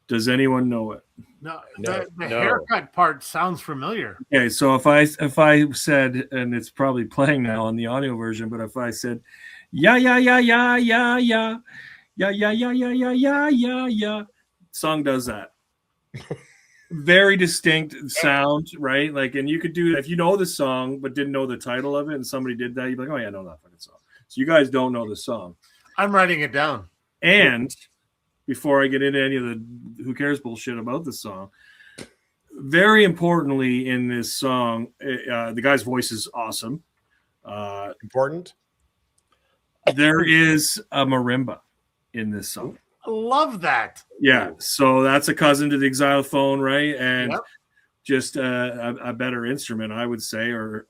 Does anyone know it? No, the haircut part sounds familiar. Okay, so if I said, and it's probably playing now on the audio version, but if I said, yeah, yeah, yeah, yeah, yeah, yeah, yeah, yeah, yeah, yeah, yeah, yeah, yeah, yeah, song does that. Very distinct sound, right? Like, and you could do if you know the song but didn't know the title of it, and somebody did that, you'd be like, oh yeah, I know that fucking song. So you guys don't know the song. I'm writing it down. And before I get into any of the who cares bullshit about the song, very importantly in this song, the guy's voice is awesome. Important. There is a marimba in this song. I love that. Yeah, so that's a cousin to the xylophone, right? And just a better instrument, I would say, or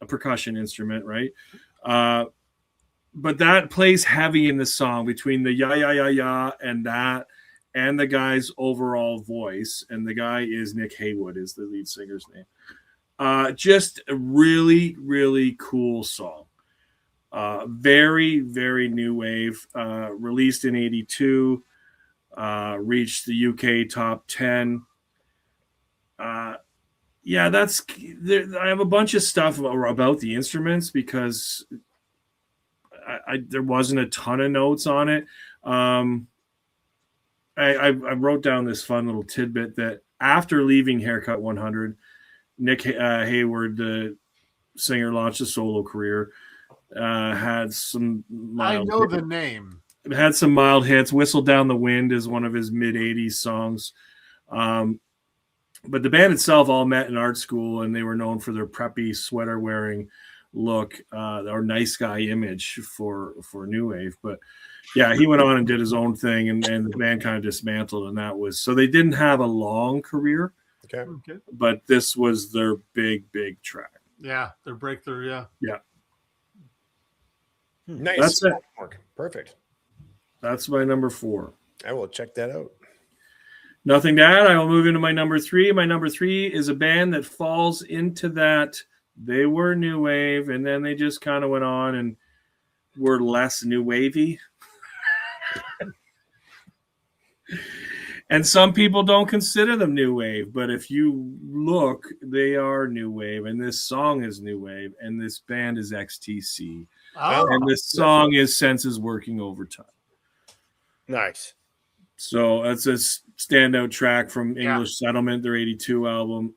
a percussion instrument, right? But that plays heavy in the song between the yeah, yeah, yeah, yeah, and that, and the guy's overall voice. And the guy is Nick Haywood, is the lead singer's name. Just a really, really cool song. Very, very new wave. Released in 82. Reached the UK top 10. Yeah, that's there. I have a bunch of stuff about the instruments because there wasn't a ton of notes on it. I wrote down this fun little tidbit that after leaving Haircut 100, Nick Hayward, the singer, launched a solo career. Had some mild the name. Had some mild hits. Whistle Down the Wind is one of his mid-'80s songs. But the band itself all met in art school, and they were known for their preppy sweater-wearing look, or nice guy image for new wave. But yeah, he went on and did his own thing, and the band kind of dismantled, and that was so they didn't have a long career. Okay. But this was their big track. Yeah, their breakthrough. Yeah. Nice. That's it. Perfect. That's my number 4. I will check that out. Nothing to add. I will move into my number 3. My number 3 is a band that falls into that. They were new wave, and then they just kind of went on and were less new wavy. And some people don't consider them new wave, but if you look, they are new wave, and this song is new wave, and this band is XTC, and this song is Senses Working Overtime. Nice. So that's a standout track from English Settlement, their 82 album.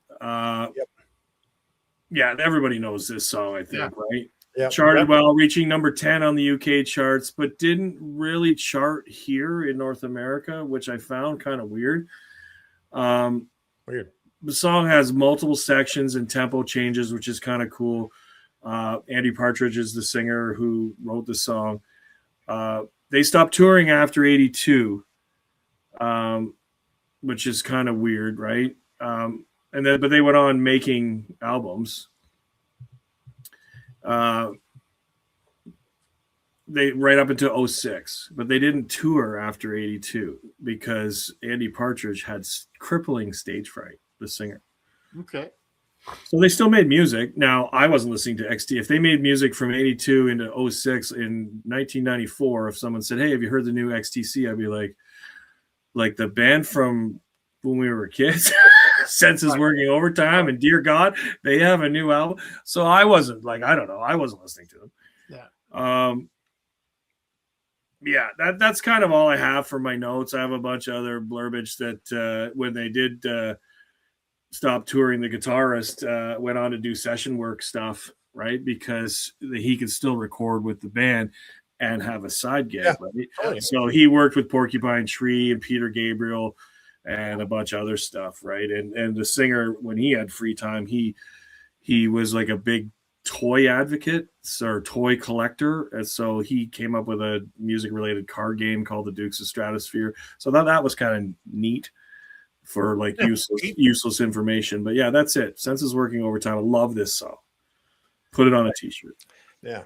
Yeah, everybody knows this song, I think, right? Yeah. Charted well, reaching number 10 on the UK charts, but didn't really chart here in North America, which I found kind of weird. Weird. The song has multiple sections and tempo changes, which is kind of cool. Andy Partridge is the singer who wrote the song. They stopped touring after 82, which is kind of weird, right? But they went on making albums. They right up into 06, but they didn't tour after 82 because Andy Partridge had crippling stage fright, the singer. Okay. So they still made music. Now, I wasn't listening to XT. If they made music from 82 into 06 in 1994, if someone said, hey, have you heard the new XTC? I'd be like the band from when we were kids, Senses Working Overtime, and Dear God, they have a new album. So I wasn't I wasn't listening to them. Yeah. That's kind of all I have for my notes. I have a bunch of other blurbage that when they did stop touring, the guitarist went on to do session work stuff, right? Because he could still record with the band. and have a side gig, Yeah, right? totally. So he worked with Porcupine Tree and Peter Gabriel and a bunch of other stuff, right? And the singer, when he had free time, he was like a big toy advocate or toy collector, and so he came up with a music related card game called the Dukes of Stratosphere. So that was kind of neat for like useless information. But yeah, that's it. Senses Working Overtime. I love this song. Put it on a t-shirt. Yeah.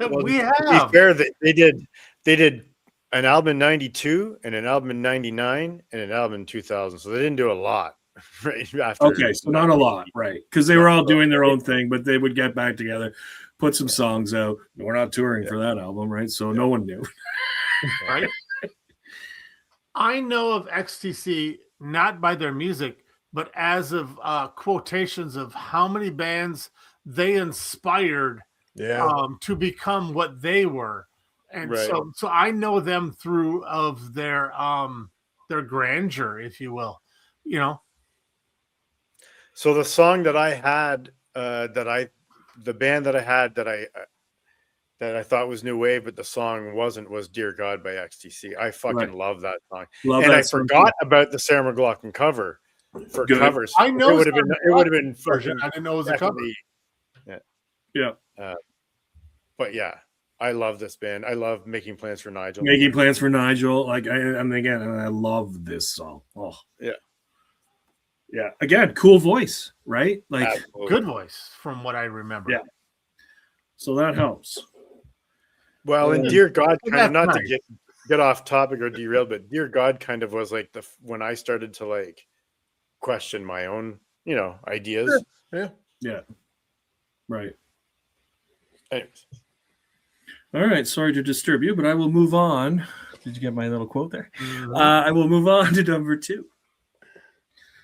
Well, We to be have. fair, they did an album in 92 and an album in 99 and an album in 2000. So they didn't do a lot right after. Okay, so not a lot, right? Because they were all doing their own thing, but they would get back together, put some songs out. We're not touring for that album, right? So no one knew. Right? I know of XTC not by their music, but as of quotations of how many bands they inspired to become what they were. And Right. so I know them through of their grandeur, if you will, you know. So the song that I had, the band that I had that I thought was new wave, but the song wasn't, was "Dear God" by XTC. I fucking love that song, Love and that I song forgot about the Sarah McLachlan cover for Good. covers. I know it would have been version. fucking I didn't know it was a cover. definitely- Yeah. But yeah, I love this band. I love Making Plans for Nigel. Making Plans for Nigel. Like I love this song. Oh Yeah. Yeah. Again, cool voice, right? Like Absolutely. Good voice from what I remember. Yeah. So that helps. Well, and Dear God, kind of That's not to nice. get off topic or derail, but Dear God kind of was like when I started to like question my own, ideas. Yeah. Yeah. Right. Anyways. All right. Sorry to disturb you, but I will move on. Did you get my little quote there? Mhm. I will move on to number 2.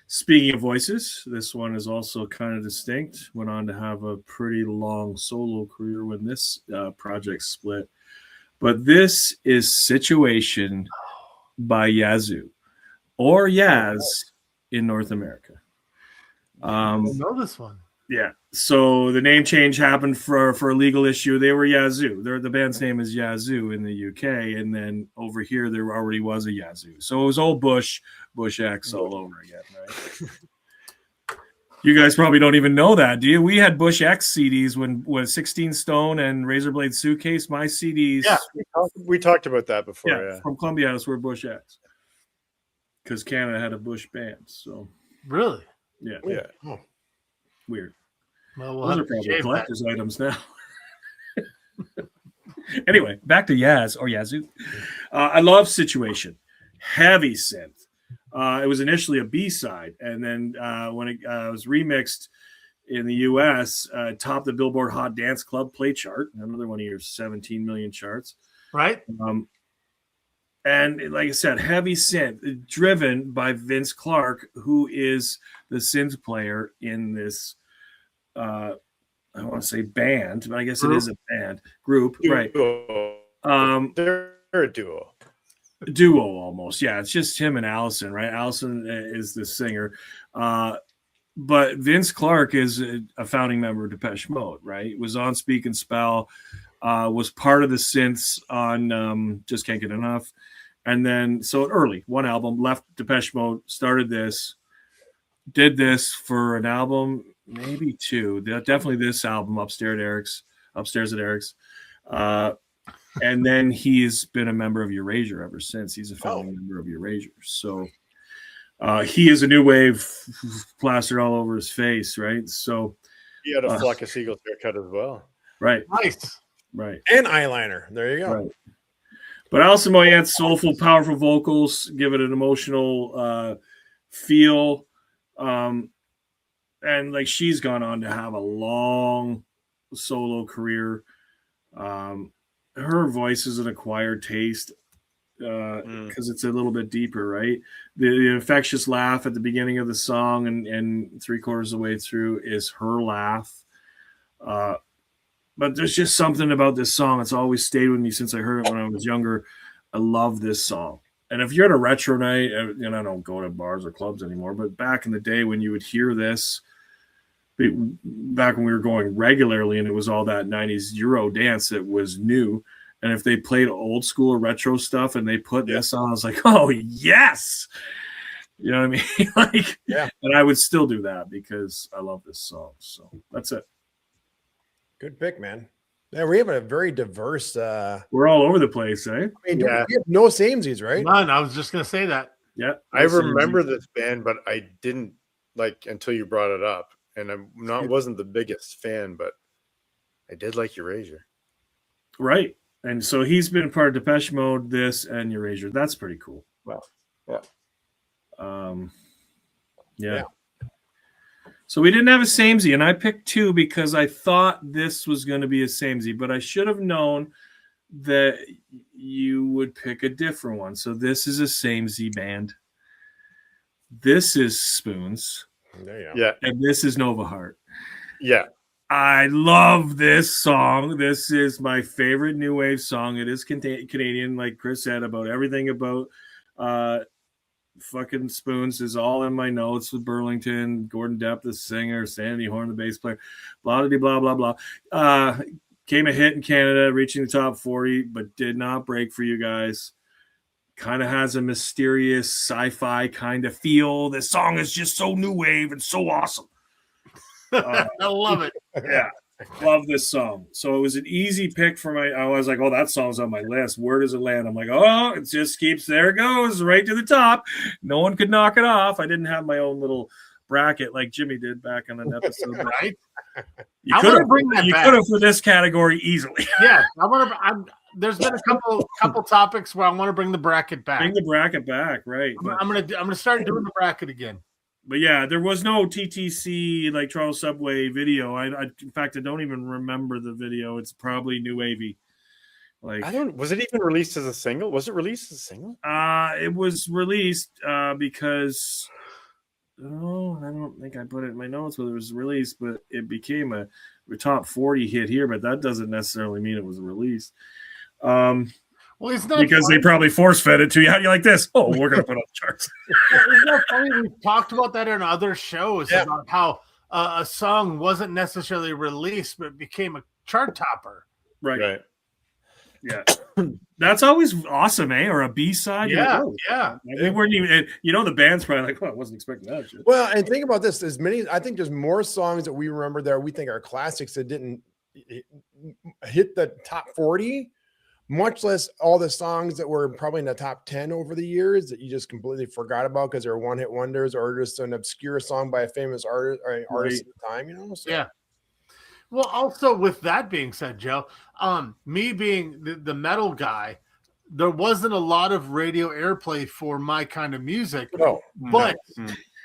Speaking of voices, this one is also kind of distinct. Went on to have a pretty long solo career when this project split. But this is Situation by Yazoo, or Yaz in North America. I don't know this one. Yeah. So the name change happened for a legal issue. They were Yazoo. The band's name is Yazoo in the UK, and then over here there already was a Yazoo. So it was old Bush X all over again, right? You guys probably don't even know that, do you? We had Bush X CDs when 16 Stone and Razorblade Suitcase. My CDs, Yeah, we talked about that before. Yeah. from Columbia House were Bush X, because Canada had a Bush band. So Really? yeah, Yeah. Oh. weird. Well, we'll Those have are to probably shave that. collector's items now. Anyway, back to Yaz or Yazoo. I love Situation. Heavy synth. It was initially a B-side, and then when it was remixed in the U.S., topped the Billboard Hot Dance Club play chart, another one of your 17 million charts. Right? And like I said, heavy synth, driven by Vince Clarke, who is the synth player in this, I don't want to say band, but I guess it is a band group, right? They're a duo. Duo almost. Yeah, it's just him and Allison, right? Allison is the singer. But Vince Clarke is a founding member of Depeche Mode, right? Was on Speak and Spell, was part of the synths on Just Can't Get Enough. And then, so early, one album, left Depeche Mode, started this, did this for an album, maybe 2. Definitely this album, Upstairs at Eric's. And then he's been a member of Erasure ever since. He's a founding member of Erasure. So he is a new wave plastered all over his face, right? So He had a Flock of Seagulls haircut as well. right, Nice. right. And eyeliner. There you go. Right. But Alison Moyette's soulful, powerful vocals give it an emotional feel. And like she's gone on to have a long solo career. Her voice is an acquired taste because it's a little bit deeper, right? The infectious laugh at the beginning of the song and 3/4 of the way through is her laugh. But there's just something about this song. It's always stayed with me since I heard it when I was younger. I love this song. And if you're at a retro night, and I don't go to bars or clubs anymore, but back in the day when you would hear this, back when we were going regularly and it was all that 90s Euro dance that was new, And if they played old school or retro stuff and they put this on, I was like, oh yes. You know what I mean? Like, Yeah. And I would still do that because I love this song. So that's it. Good pick, man. Yeah, we have a very diverse. We're all over the place, eh? I mean, Yeah. we have no samesies, right? None. I was just gonna say that. Yeah. I remember this band, but I didn't like until you brought it up. And wasn't the biggest fan, but I did like Erasure. Right. And so he's been part of Depeche Mode, this, and Erasure. That's pretty cool. Well, yeah. Yeah. So we didn't have a samey, and I picked 2 because I thought this was going to be a samey, but I should have known that you would pick a different one. So this is a samey band. This is Spoons. There you go. Yeah. And this is Nova Heart. Yeah. I love this song. This is my favorite new wave song. It is Canadian, like Chris said, about everything about fucking Spoons is all in my notes with Burlington, Gordon Depp, the singer, Sandy Horn, the bass player, blah, blah, blah, blah. Came a hit in Canada, reaching the top 40, but did not break for you guys. Kind of has a mysterious sci-fi kind of feel. This song is just so new wave and so awesome. I love it. Yeah, love this song. So it was an easy pick for I was like, oh, that song's on my list. Where does it land? I'm like, oh, it just keeps, there it goes, right to the top. No one could knock it off. I didn't have my own little bracket like Jimmy did back on an episode. Right? You I could wanna have bring that you back. could have for this category easily. Yeah, there's been a couple topics where I want to bring the bracket back. Bring the bracket back, right? But, I'm gonna start doing the bracket again. but yeah, there was no TTC like Toronto Subway video. In fact, I don't even remember the video. It's probably new wavy. Like, Was it even released as a single? Was it released as a single? it was released because I don't think I put it in my notes whether it was released, but it became a top 40 hit here. But that doesn't necessarily mean it was released. Well, it's not Because they probably force fed it to you. How do you like this? Oh, we're gonna put on the charts. It's not funny. We've talked about that in other shows about how a song wasn't necessarily released, but became a chart topper. Right. Yeah. That's always awesome, eh? Or a B-side. Yeah, Like, oh, yeah. They weren't even, the band's probably like, oh, I wasn't expecting that shit. Well, and think about this. I think there's more songs that we remember that we think are classics that didn't hit the top 40, much less all the songs that were probably in the top 10 over the years that you just completely forgot about because they're one-hit wonders or just an obscure song by a famous artist artist at the time, So. Yeah. Well, also with that being said, Joe, me being the metal guy, there wasn't a lot of radio airplay for my kind of music. No. But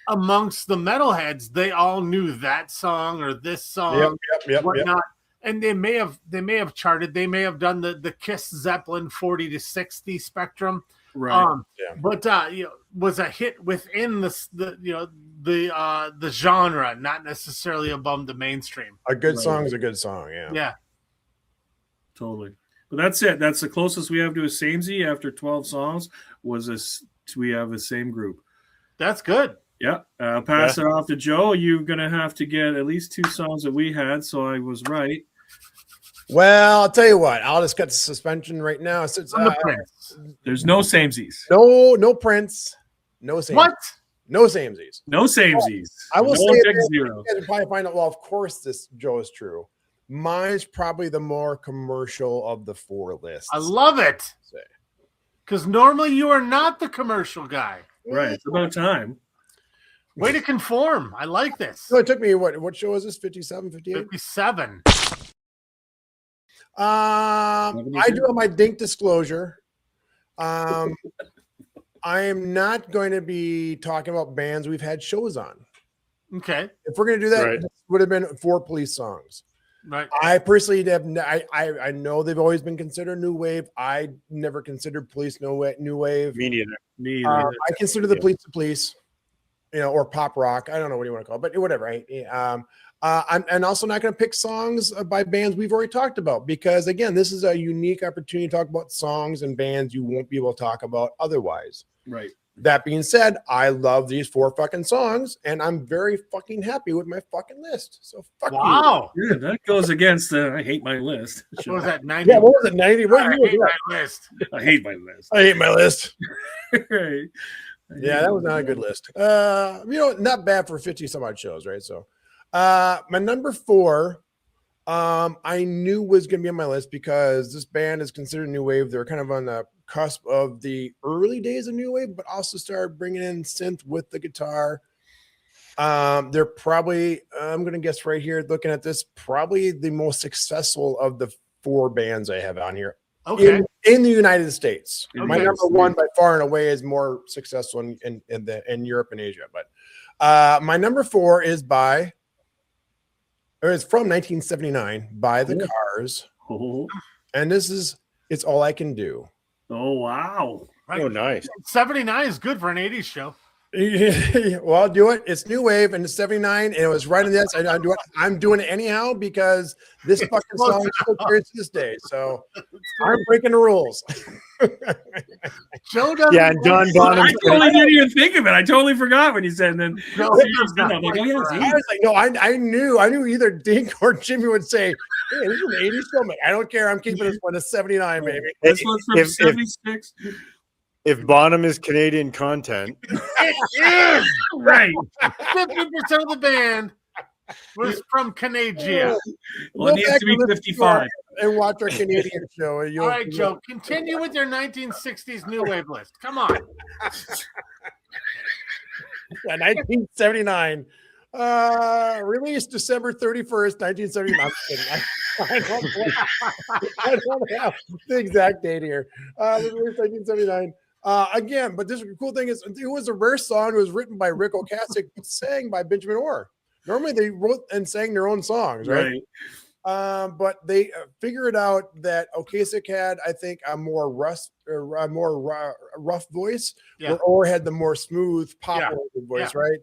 amongst the metalheads, they all knew that song or this song, whatnot. And they may have charted. They may have done the Kiss Zeppelin 40 to 60 spectrum, Right. But was a hit within the genre, not necessarily above the mainstream. A good song is a good song. Yeah. Yeah. Totally. But that's it. That's the closest we have to a samey after 12 songs. We have the same group. That's good. Yeah. I'll pass it off to Joe. You're gonna have to get at least 2 songs that we had, so I was right. Well, I'll tell you what. I'll just cut the suspension right now. So There's no samesies. no Prince. No samesies. What? No samesies. No samesies. I will no say Tech that Zero. you guys will probably find out. Well, of course, this Joe is true. Mine's probably the more commercial of the 4 lists. I love it. Because normally you are not the commercial guy. Right. It's about time. Way to conform. I like this. So it took me what show is this? 57, 58? 57. I do have my dink disclosure. I am not going to be talking about bands we've had shows on. Okay. If we're going to do that, Right. it would have been 4 Police songs. Right. I personally have. I know they've always been considered new wave. I never considered Police new wave. Me neither. Me I either. consider the Police, or pop rock. I don't know what you want to call it, but whatever. Right? I'm also not going to pick songs by bands we've already talked about because again, this is a unique opportunity to talk about songs and bands you won't be able to talk about otherwise. Right. That being said, I love these 4 fucking songs, and I'm very fucking happy with my fucking list. So fuck Wow. Yeah, that goes against I hate my list. What was that? you. 90? Yeah, what was it? 90? What I year was hate that? my list. I hate my list. I hate my list. Right. Yeah, that was not a good list. Not bad for 50 some odd shows, right? So, my number 4, I knew was going to be on my list because this band is considered new wave. They're kind of on the cusp of the early days of new wave, but also started bringing in synth with the guitar. They're probably, I'm going to guess right here, looking at this, probably the most successful of the 4 bands I have on here. Okay. In the United States. Okay. My number 1 by far and away is more successful in Europe and Asia. But my number 4 is it's from 1979 by the Cars. Oh, And this is It's All I Can Do. oh wow. Oh, nice. 79 is good for an 80s show. Well, I'll do it. It's new wave and it's 79, and it was right in this. I'm doing it anyhow because this fucking song is still carries to this day. So I'm breaking the rules. Joe doesn't. Yeah, and John Bonham. I totally didn't even think of it. I totally forgot when you said, and then No, I'm like, oh yeah, it's I 80s. was like, no, I knew either Dink or Jimmy would say, "Hey, this is an 80s film." Like, I don't care. I'm keeping this one to 79, baby. This one's from If- 76. If Bonham is Canadian content, Right. 50% of the band was from Canada. Well, it Go needs back to be and listen 55. and watch our Canadian show. And All right, Joe, continue with your 1960s new wave list. Come on. Yeah, 1979. Released December 31st, 1979. I'm kidding. I don't have the exact date here. Released 1979. Again, but this cool thing is, it was a rare song. It was written by Rick Ocasek, but sang by Benjamin Orr. Normally, they wrote and sang their own songs, right? But they figured out that Ocasek had, I think, a more rough voice, Yeah. where Orr had the more smooth pop voice, right?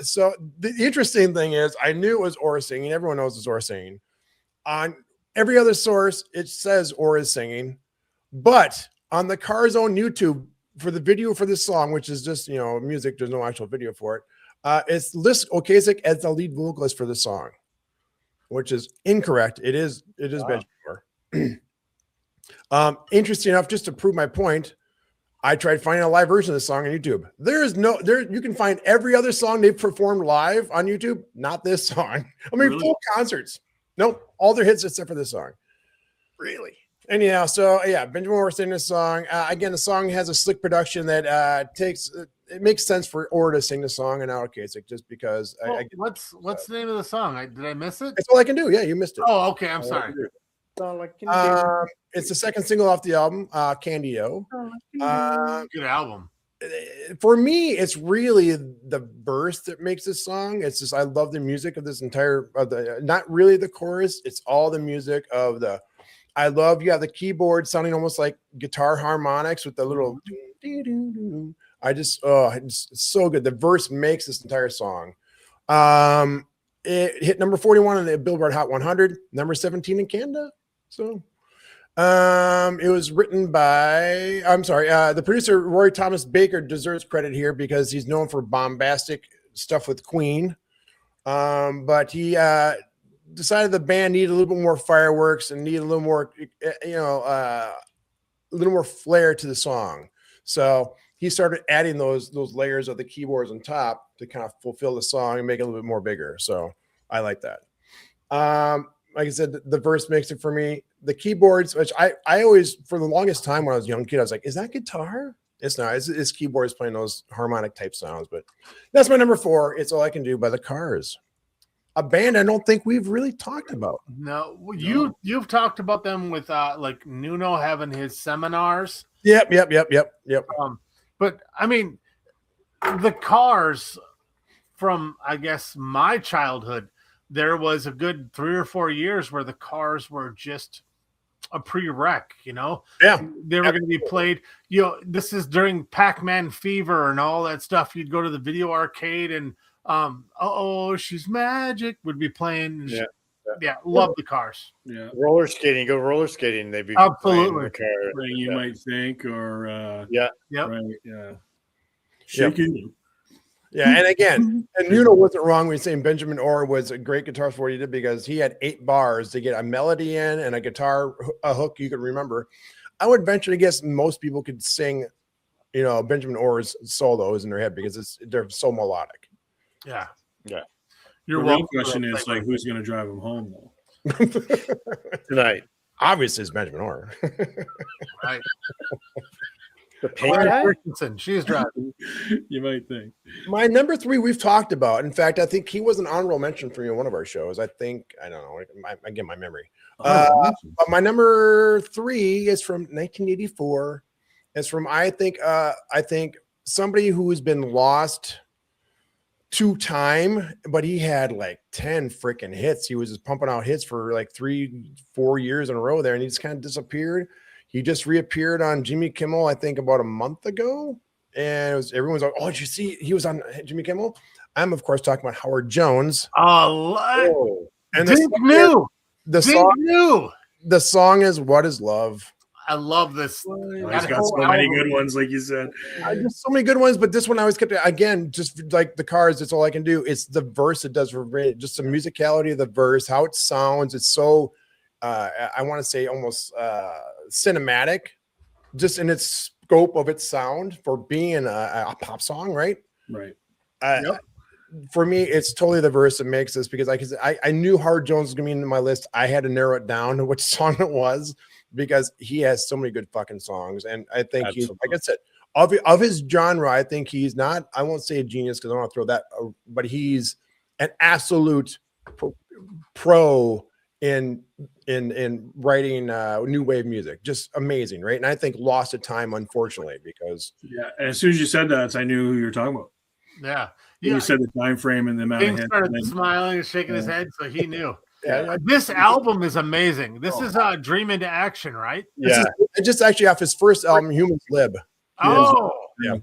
So the interesting thing is, I knew it was Orr singing. Everyone knows it's Orr singing. On every other source, it says Orr is singing, but on the Car's own YouTube for the video for this song, which is just music, there's no actual video for it. It's lists Ocasek as the lead vocalist for the song, which is incorrect. It is Wow. Benjamin Orr. Interesting enough, just to prove my point, I tried finding a live version of the song on YouTube. You can find every other song they've performed live on YouTube, not this song. I mean, Really? full concerts. Nope, all their hits except for this song. Really? Anyhow, so yeah, Benjamin Orr singing this song. Again, the song has a slick production that it makes sense for Orr to sing the song, and Ocasek just because. What's the name of the song? Did I miss it? It's All I Can Do. Yeah, you missed it. Oh, okay. I'm sorry. It's the second single off the album, Candio. Good album. For me, it's really the verse that makes this song. It's just I love the music of this not really the chorus. It's all the music of the. I love the keyboard sounding almost like guitar harmonics with the little. It's so good. The verse makes this entire song. It hit number 41 on the Billboard Hot 100, number 17 in Canada. So, it was written by, the producer Roy Thomas Baker deserves credit here because he's known for bombastic stuff with Queen. But he decided the band needed a little bit more fireworks and needed a little more, a little more flair to the song. So he started adding those layers of the keyboards on top to kind of fulfill the song and make it a little bit more bigger. So I like that. Like I said, the verse makes it for me. The keyboards, which I always, for the longest time when I was a young kid, I was like, is that guitar? It's not. It's keyboards playing those harmonic type sounds. But that's my number 4. It's All I Can Do by the Cars. A band I don't think we've really talked about. No, you've talked about them with like Nuno having his seminars. Yep. But I mean, the Cars from, I guess, my childhood, there was a good 3 or 4 years where the Cars were just a prereq, Yeah. They were going to be played, this is during Pac-Man Fever and all that stuff. You'd go to the video arcade and she's magic would be playing. Love the Cars. Yeah. roller skating, they'd be Absolutely. playing the car. You might think, or Yeah. Yep. right, yeah. Shake it. Yeah, and again, and Nuno wasn't wrong when saying Benjamin Orr was a great guitarist for what he did, because he had 8 bars to get a melody in and a guitar a hook you could remember. I would venture to guess most people could sing, Benjamin Orr's solos in their head because they're so melodic. Yeah. Yeah. The real question is like, who's going to drive him home though? Tonight. Obviously, it's Benjamin Orr. Right. The paint guy? Christensen, she's driving. You might think. My number 3 we've talked about. In fact, I think he was an honorable mention for you in one of our shows. I don't know. I get my memory. But my number 3 is from 1984. It's from I think somebody who's been lost to time, but he had like 10 freaking hits. He was just pumping out hits for like 3-4 years in a row there, and he just kind of disappeared. He just reappeared on Jimmy Kimmel, I think about a month ago. And everyone's like, oh, did you see he was on Jimmy Kimmel? I'm, of course, talking about Howard Jones. Oh, and Dink knew. The song is What Is Love? I love this. Oh, he's got so many good ones, like you said. Just so many good ones, but this one I always kept, again, just like the Cars, it's all I can do. It's the verse it does for me, just the musicality of the verse, how it sounds. It's so, I want to say almost cinematic, just in its scope of its sound for being a pop song, right? Right. Yep. For me, it's totally the verse that makes this, because I knew Howard Jones was going to be in my list. I had to narrow it down to which song it was, because he has so many good fucking songs. And I think he's, like I said, of his genre, I think he's not, I won't say a genius because I don't want to throw that, but he's an absolute pro in writing new wave music. Just amazing, right? And I think lost to time, unfortunately, because and as soon as you said that, I knew who you were talking about. Yeah. You said the time frame and the amount of hits. Started smiling and shaking his head, so he knew. This album is amazing. This is Dream into Action, right? Yeah. It's just actually off his first album, Humans Lib. Oh, yeah.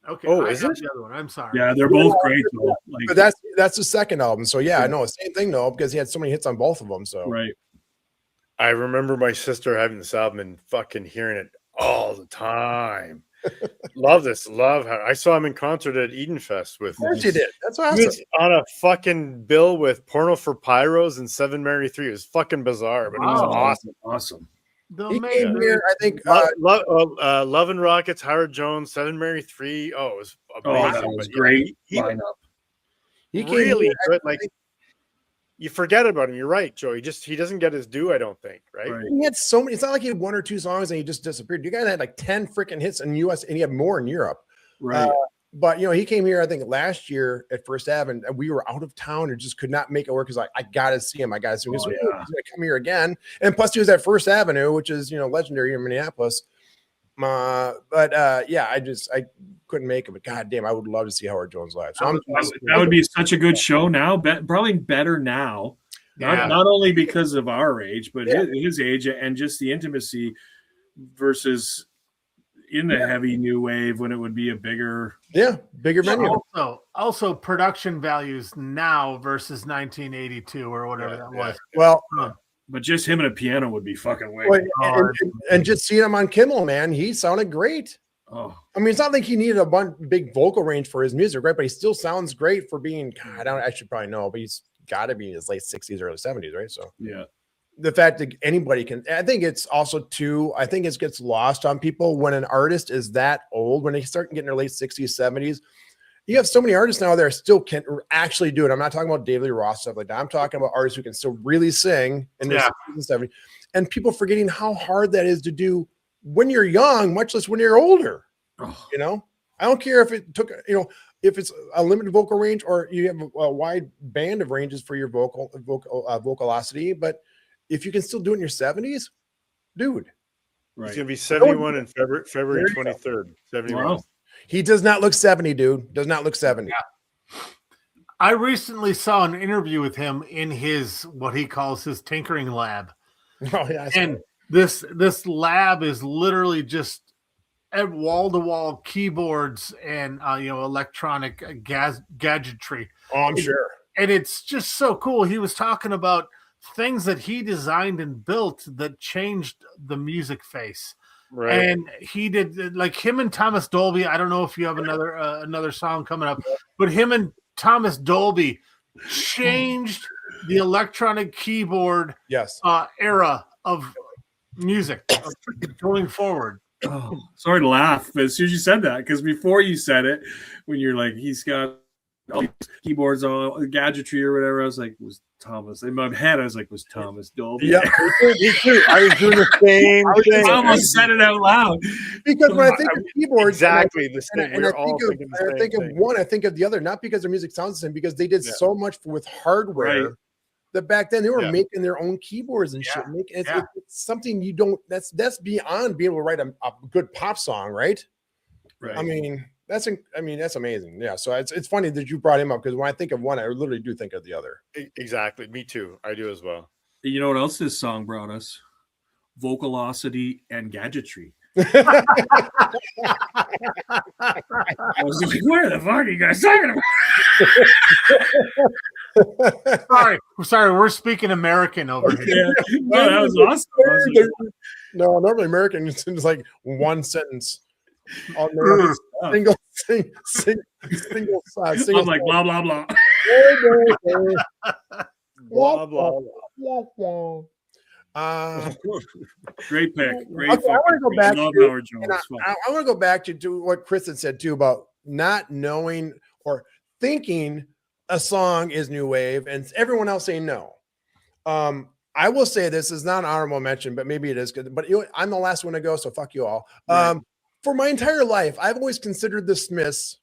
Okay. Oh, is it the other one? I'm sorry. Yeah, they're both great. Though. But that's the second album. So yeah, I know, same thing though, because he had so many hits on both of them. So right. I remember my sister having this album and fucking hearing it all the time. Love this. Love how I saw him in concert at Eden Fest with. Of course you did. That's awesome. On a fucking bill with Porno for Pyros and 7 Mary 3. It was fucking bizarre, but it was awesome. Awesome. He came here, I think. Love and Rockets, Howard Jones, 7 Mary 3. Oh, it was amazing. That was great lineup. He really good. Like, you forget about him. You're right, Joe. He doesn't get his due, I don't think, right? He had so many. It's not like he had 1 or 2 songs and he just disappeared. You guys had like 10 freaking hits in the US, and he had more in Europe. Right. But he came here, I think, last year at First Ave, and we were out of town and just could not make it work. Because I gotta see him. I gotta see him. He's gonna come here again. And plus, he was at First Avenue, which is legendary in Minneapolis. I couldn't make it. But goddamn, I would love to see Howard Jones live. So that would be such a good show now. Probably better now. Not only because of our age, but his age and just the intimacy versus in the heavy new wave when it would be a bigger venue. Also production values now versus 1982 or whatever that was. Well, but just him and a piano would be fucking way. And just seeing him on Kimmel, man, he sounded great. Oh, I mean, it's not like he needed a big vocal range for his music, right? But he still sounds great for being. I should probably know, but he's got to be in his late 60s, early 70s, right? So yeah. The fact that anybody can, I think it's also too, I think it gets lost on people when an artist is that old, when they start getting their late 60s, 70s. You have so many artists now that still can actually do it. I'm not talking about David Lee Roth, stuff like that. I'm talking about artists who can still really sing in their 60s and 70s. And people forgetting how hard that is to do when you're young, much less when you're older. Oh. I don't care if it took, if it's a limited vocal range or you have a wide band of ranges for your vocalosity, but if you can still do it in your 70s, dude. Right. He's going to be 71 in February 23rd. 71. Wow. He does not look 70, dude. Does not look 70. Yeah. I recently saw an interview with him in his, what he calls his tinkering lab. Oh, yeah. And this lab is literally just at wall-to-wall keyboards and, electronic gadgetry. Oh, I'm sure. And it's just so cool. He was talking about things that he designed and built that changed the music face. Right. And he did like him and Thomas Dolby. I don't know if you have another song coming up, but him and Thomas Dolby changed the electronic keyboard Yes. era of music going forward. Oh, sorry to laugh, but as soon as you said that, because before you said it, when you're like, he's got all these keyboards, all gadgetry or whatever, I was like, was Thomas in my head? I was like, was Thomas Dolby? Yeah, me too. I was doing the same thing. I almost said it out loud Because when I think of keyboards, exactly the same. and I think of one, I think of the other, not because their music sounds the same, because they did so much with hardware. Right. That back then they were making their own keyboards and shit. It's something you don't. That's beyond being able to write a good pop song, right? Right. I mean, that's amazing. Yeah. So it's funny that you brought him up, because when I think of one, I literally do think of the other. Exactly. Me too. I do as well. You know what else this song brought us? Vocalosity and gadgetry. I was like, where the fuck are you guys talking about? Sorry, we're speaking American over here. Yeah. No, that was awesome. I was like, No, normally American it's like one sentence. Single. I'm like, blah, blah, blah. Blah blah. Great pick. Great. Okay, I want to go back. Love To, Howard Jones. I want to go back to what Chris had said too about not knowing or thinking a song is new wave, and everyone else saying no. I will say this is not an honorable mention, but maybe it is good. But I'm the last one to go, so fuck you all. Right. For my entire life, I've always considered the Smiths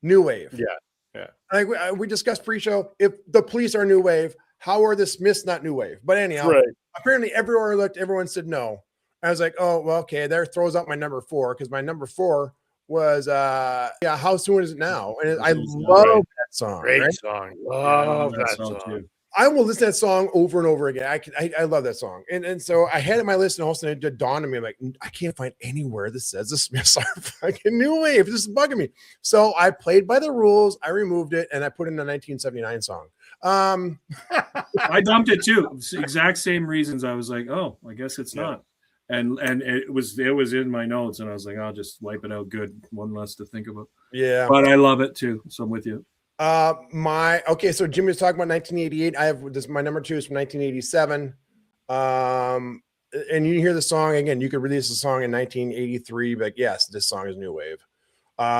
new wave. Yeah. Like we discussed pre-show. If the Police are new wave, how are the Smiths not new wave? But anyhow, apparently everywhere I looked, everyone said no. I was like, oh, well, okay. There throws out my number 4, because my number 4 was How Soon Is It Now? And I love that song. Great song. Love that song too. I will listen to that song over and over again. I love that song. And so I had it in my list, and all of a sudden it dawned on me, like, I can't find anywhere that says the Smiths are fucking new wave. This is bugging me. So I played by the rules. I removed it, and I put in a 1979 song. I dumped it too. Exact same reasons. I was like, oh, I guess it's not. And it was in my notes, and I was like, I'll just wipe it out. Good, one less to think about. Yeah, but I love it too, so I'm with you. So Jimmy was talking about 1988. I have this. My number 2 is from 1987. And you hear the song again. You could release the song in 1983, but yes, this song is new wave.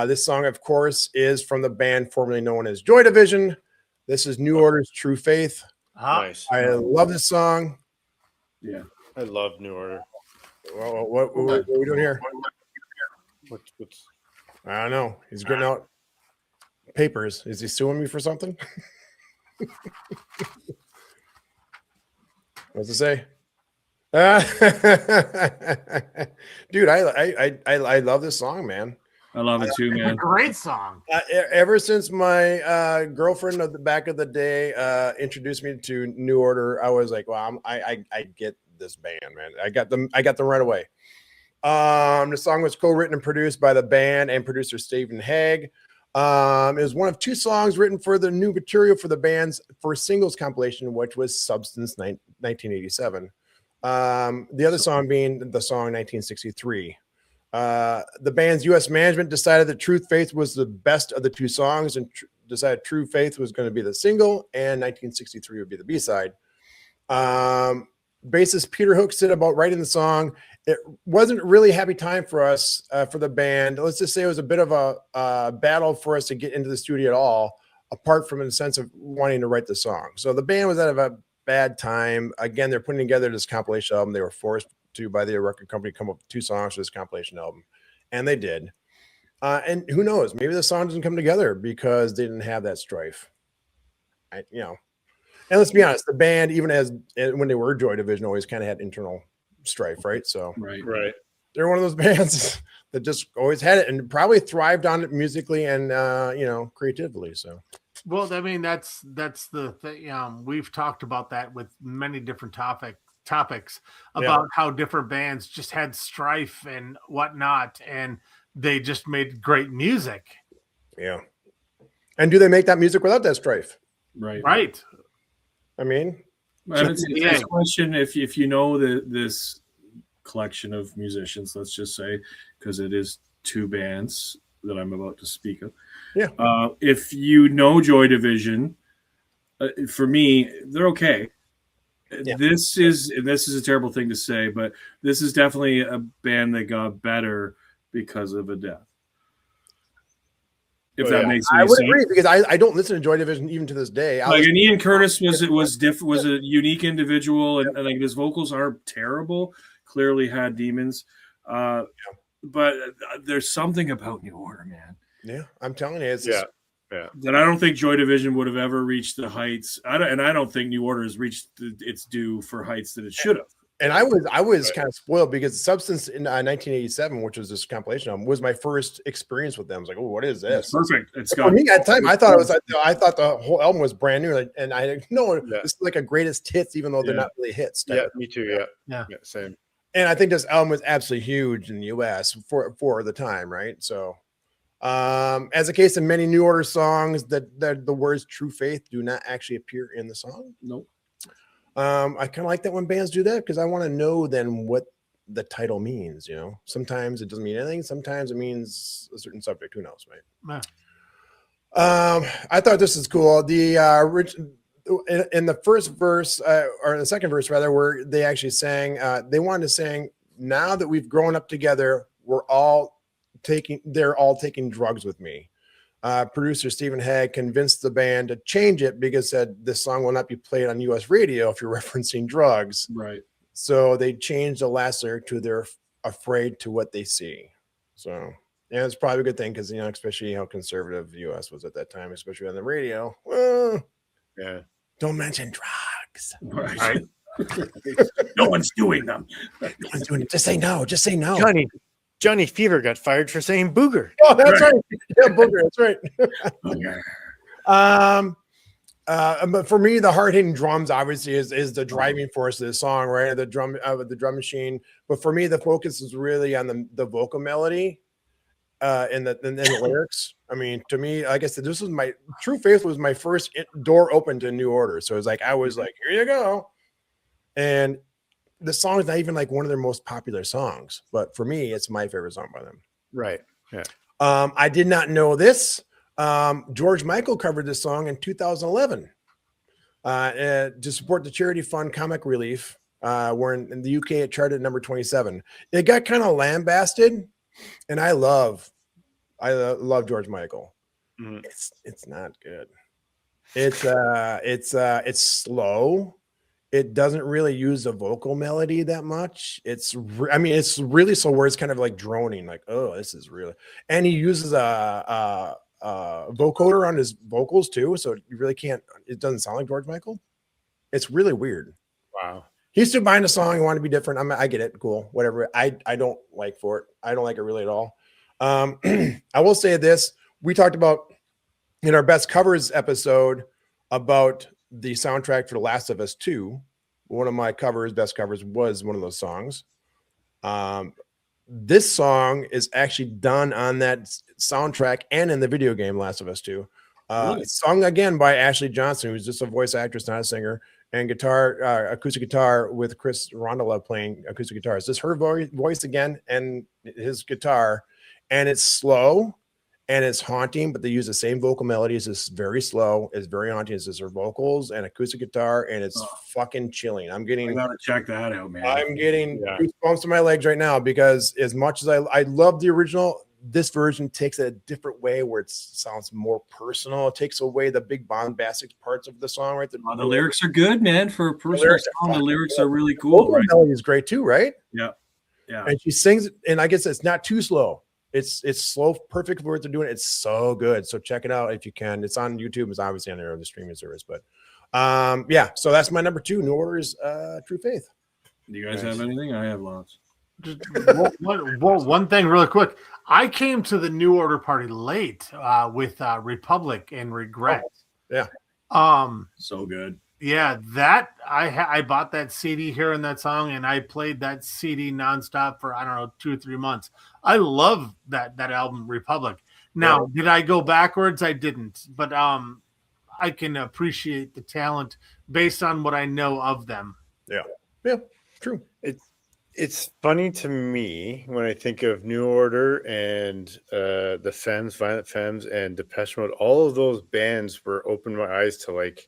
This song, of course, is from the band formerly known as Joy Division. This is New Order's True Faith. Nice. I love this song. Yeah, I love New Order. Well, what are we doing here? What's I don't know. He's getting out papers. Is he suing me for something? What's it say? Dude, I love this song, man. I love it too, It's a man. great song. Ever since my girlfriend of the back of the day introduced me to New Order, I was like, well, I get this band, man. I got them right away. The song was co-written and produced by the band and producer Stephen Hague. It was one of 2 songs written for the new material for the band's first singles compilation, which was Substance 1987. The other song being the song 1963. The band's U.S. management decided that True Faith was the best of the 2 songs, and decided True Faith was going to be the single and 1963 would be the B-side. Bassist Peter Hook said about writing the song, it wasn't really a happy time for us, for the band. Let's just say it was a bit of a battle for us to get into the studio at all, apart from in the sense of wanting to write the song. So the band was out of a bad time. Again, they're putting together this compilation album. They were forced to, by the record company, come up with 2 songs for this compilation album. And they did. And who knows, maybe the song doesn't come together because they didn't have that strife. And let's be honest, the band, even when they were Joy Division, always kind of had internal strife, right? So Right. they're one of those bands that just always had it and probably thrived on it musically and creatively. So, well, I mean, that's the thing. We've talked about that with many different topics about how different bands just had strife and whatnot, and they just made great music. Yeah. And do they make that music without that strife? Right. I mean, it's a question if you know this collection of musicians, let's just say, because it is two bands that I'm about to speak of. Yeah. If you know Joy Division, for me, they're okay. Yeah. This is a terrible thing to say, but this is definitely a band that got better because of a death. If that makes any I would sense. agree, because I don't listen to Joy Division even to this day. And Ian Curtis was a unique individual, and like his vocals aren't terrible. Clearly had demons, but there's something about New Order, man. Yeah, I'm telling you, it's that I don't think Joy Division would have ever reached the heights. I don't think New Order has reached its due for heights that it should have. And I was kind of spoiled because Substance in 1987, which was this compilation album, was my first experience with them. I was like, oh, what is this? It's perfect. It's For me at the time, I thought the whole album was brand new, and I know this is like a greatest hits, even though they're not really hits. Yeah, me too. Yeah, same. And I think this album was absolutely huge in the U.S. for the time, right? So, as a case in many New Order songs, that the words "True Faith" do not actually appear in the song. Nope. I kind of like that when bands do that, because I want to know then what the title means. You know, sometimes it doesn't mean anything. Sometimes it means a certain subject. Who knows, right? I thought this is cool. The in the first verse, or in the second verse rather, where they actually sang, they wanted to sing, "Now that we've grown up together, they're all taking drugs with me." Producer Stephen Hagg convinced the band to change it because said this song will not be played on U.S. radio if you're referencing drugs. Right. So they changed the last lyric to "They're afraid to what they see." So yeah, it's probably a good thing, because especially how conservative the U.S. was at that time, especially on the radio. Well, don't mention drugs. Right. No one's doing them. No one's doing it. Just say no. Just say no. Johnny Fever got fired for saying booger. Oh, that's right. Yeah, booger. That's right. But for me, the hard-hitting drums obviously is the driving force of the song, right? The drum machine. But for me, the focus is really on the vocal melody, and the lyrics. I mean, to me, like I said, this was my True Faith was my first door open to New Order. So it's like I was like, here you go, and the song is not even like one of their most popular songs, but for me, it's my favorite song by them. Right. Yeah. I did not know this. George Michael covered this song in 2011 to support the charity fund Comic Relief, where in the UK it charted at number 27. It got kind of lambasted, and I love George Michael. Mm-hmm. It's not good. It's slow. It doesn't really use the vocal melody that much. It's really slow, where it's kind of like droning, like, oh, this is really. And he uses a vocoder on his vocals too, so you really can't. It doesn't sound like George Michael. It's really weird. Wow. He stood behind a song and wanted to be different. I get it, cool, whatever. I don't like for it. I don't like it really at all. I will say this: we talked about in our best covers episode about the soundtrack for The Last of Us 2. One of my best covers was one of those songs. This song is actually done on that soundtrack and in the video game Last of Us 2. Really? Sung again by Ashley Johnson, who's just a voice actress, not a singer, and acoustic guitar with Chris Rondola playing acoustic guitar. It's just her voice again and his guitar, and it's slow. And it's haunting, but they use the same vocal melodies. It's very slow. It's very haunting. It's just her vocals and acoustic guitar, and it's fucking chilling. I gotta check that out, man. I'm getting goosebumps in my legs right now, because as much as I love the original, this version takes it a different way, where it sounds more personal. It takes away the big bombastic parts of the song, right? The lyrics are good, man. For a personal song, the lyrics are really cool. The melody is great too, right? Yeah. And she sings, and I guess it's not too slow. It's slow, perfect for what they're doing. It's so good. So check it out if you can. It's on YouTube. It's obviously on the streaming service. But so that's my number 2. New Order's True Faith. Do you guys have anything? I have lots. One thing really quick. I came to the New Order party late with Republic and Regret. Oh, yeah. So good. Yeah, that I bought that CD here and that song, and I played that CD nonstop for 2 or 3 months. I love that album, Republic. Now, did I go backwards? I didn't, but I can appreciate the talent based on what I know of them. Yeah, true. It's funny to me when I think of New Order and the Femmes, Violent Femmes, and Depeche Mode. All of those bands were opened my eyes to like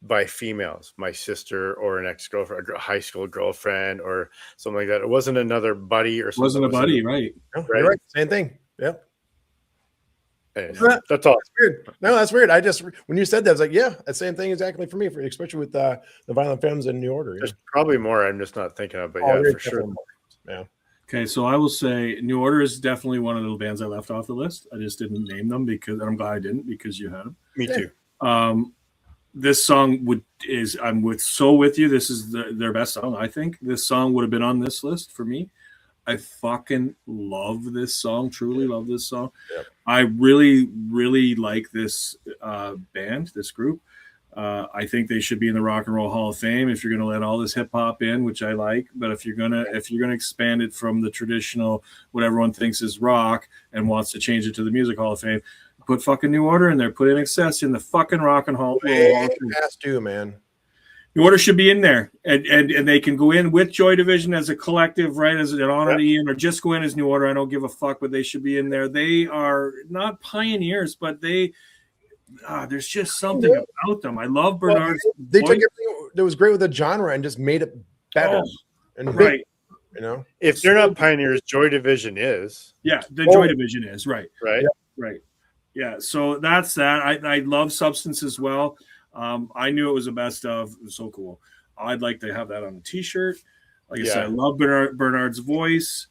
by females, my sister or an ex-girlfriend, a high school girlfriend, or something like that. It wasn't another buddy or something. Wasn't a buddy, right? No, you're right. Same thing. Yep. Anyways, that's all. That's weird. No, that's weird. I just when you said that, I was like, yeah, that same thing exactly for me, especially with the Violent Femmes and New Order. There's probably more I'm just not thinking of, but Oh, yeah, there's for sure. definitely more. Yeah. Okay, so I will say New Order is definitely one of the bands I left off the list. I just didn't name them because I'm glad I didn't because you had them. Me too. This song with you. This is their best song. I think this song would have been on this list for me. I fucking love this song. Truly love this song. Yep. I really, really like this band, this group. I think they should be in the Rock and Roll Hall of Fame if you're going to let all this hip hop in, which I like. But if you're gonna expand it from the traditional what everyone thinks is rock and wants to change it to the Music Hall of Fame, put fucking New Order in there. Put In Excess in the fucking Rock and Roll Hall of Fame. Past due, man. New Order should be in there, and they can go in with Joy Division as a collective, right? As an honor to Ian, or just go in as New Order. I don't give a fuck, but they should be in there. They are not pioneers, but there's just something about them. I love Bernard. They took everything that was great with the genre and just made it better. And right. You know, If they're not pioneers, Joy Division is. Yeah, the Joy Division is right. Right. Right. Yeah. So that's that. I love Substance as well. I knew it was a best of. It was so cool. I'd like to have that on a T-shirt. Like I said, I love Bernard's voice.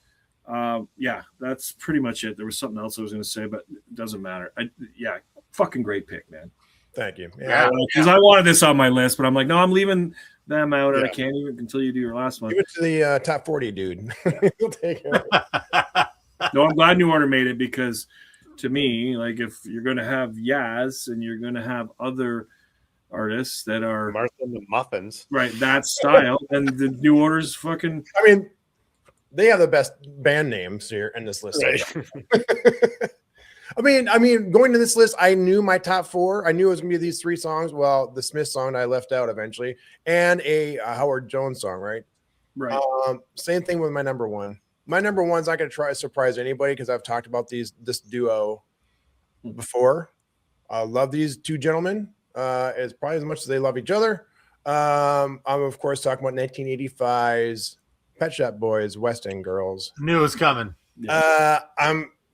Yeah, that's pretty much it. There was something else I was going to say, but it doesn't matter. Fucking great pick, man. Thank you. Yeah, because I wanted this on my list, but I'm like, no, I'm leaving them out, and I can't even until you do your last one. Give it to the top 40, dude. You'll take it. No, I'm glad New Order made it because, to me, like if you're going to have Yaz and you're going to have other artists that are Martha and the Muffins, right, that style, and the New Order's fucking. I mean, they have the best band names here in this list. right? I mean, going to this list, I knew my top four. I knew it was going to be these three songs. Well, the Smith song I left out eventually, and a Howard Jones song, right? Right. Same thing with my number one. My number one's not going to try to surprise anybody because I've talked about this duo before. I love these two gentlemen as probably as much as they love each other. I'm of course talking about 1985's Pet Shop Boys, West End Girls. Knew it was coming.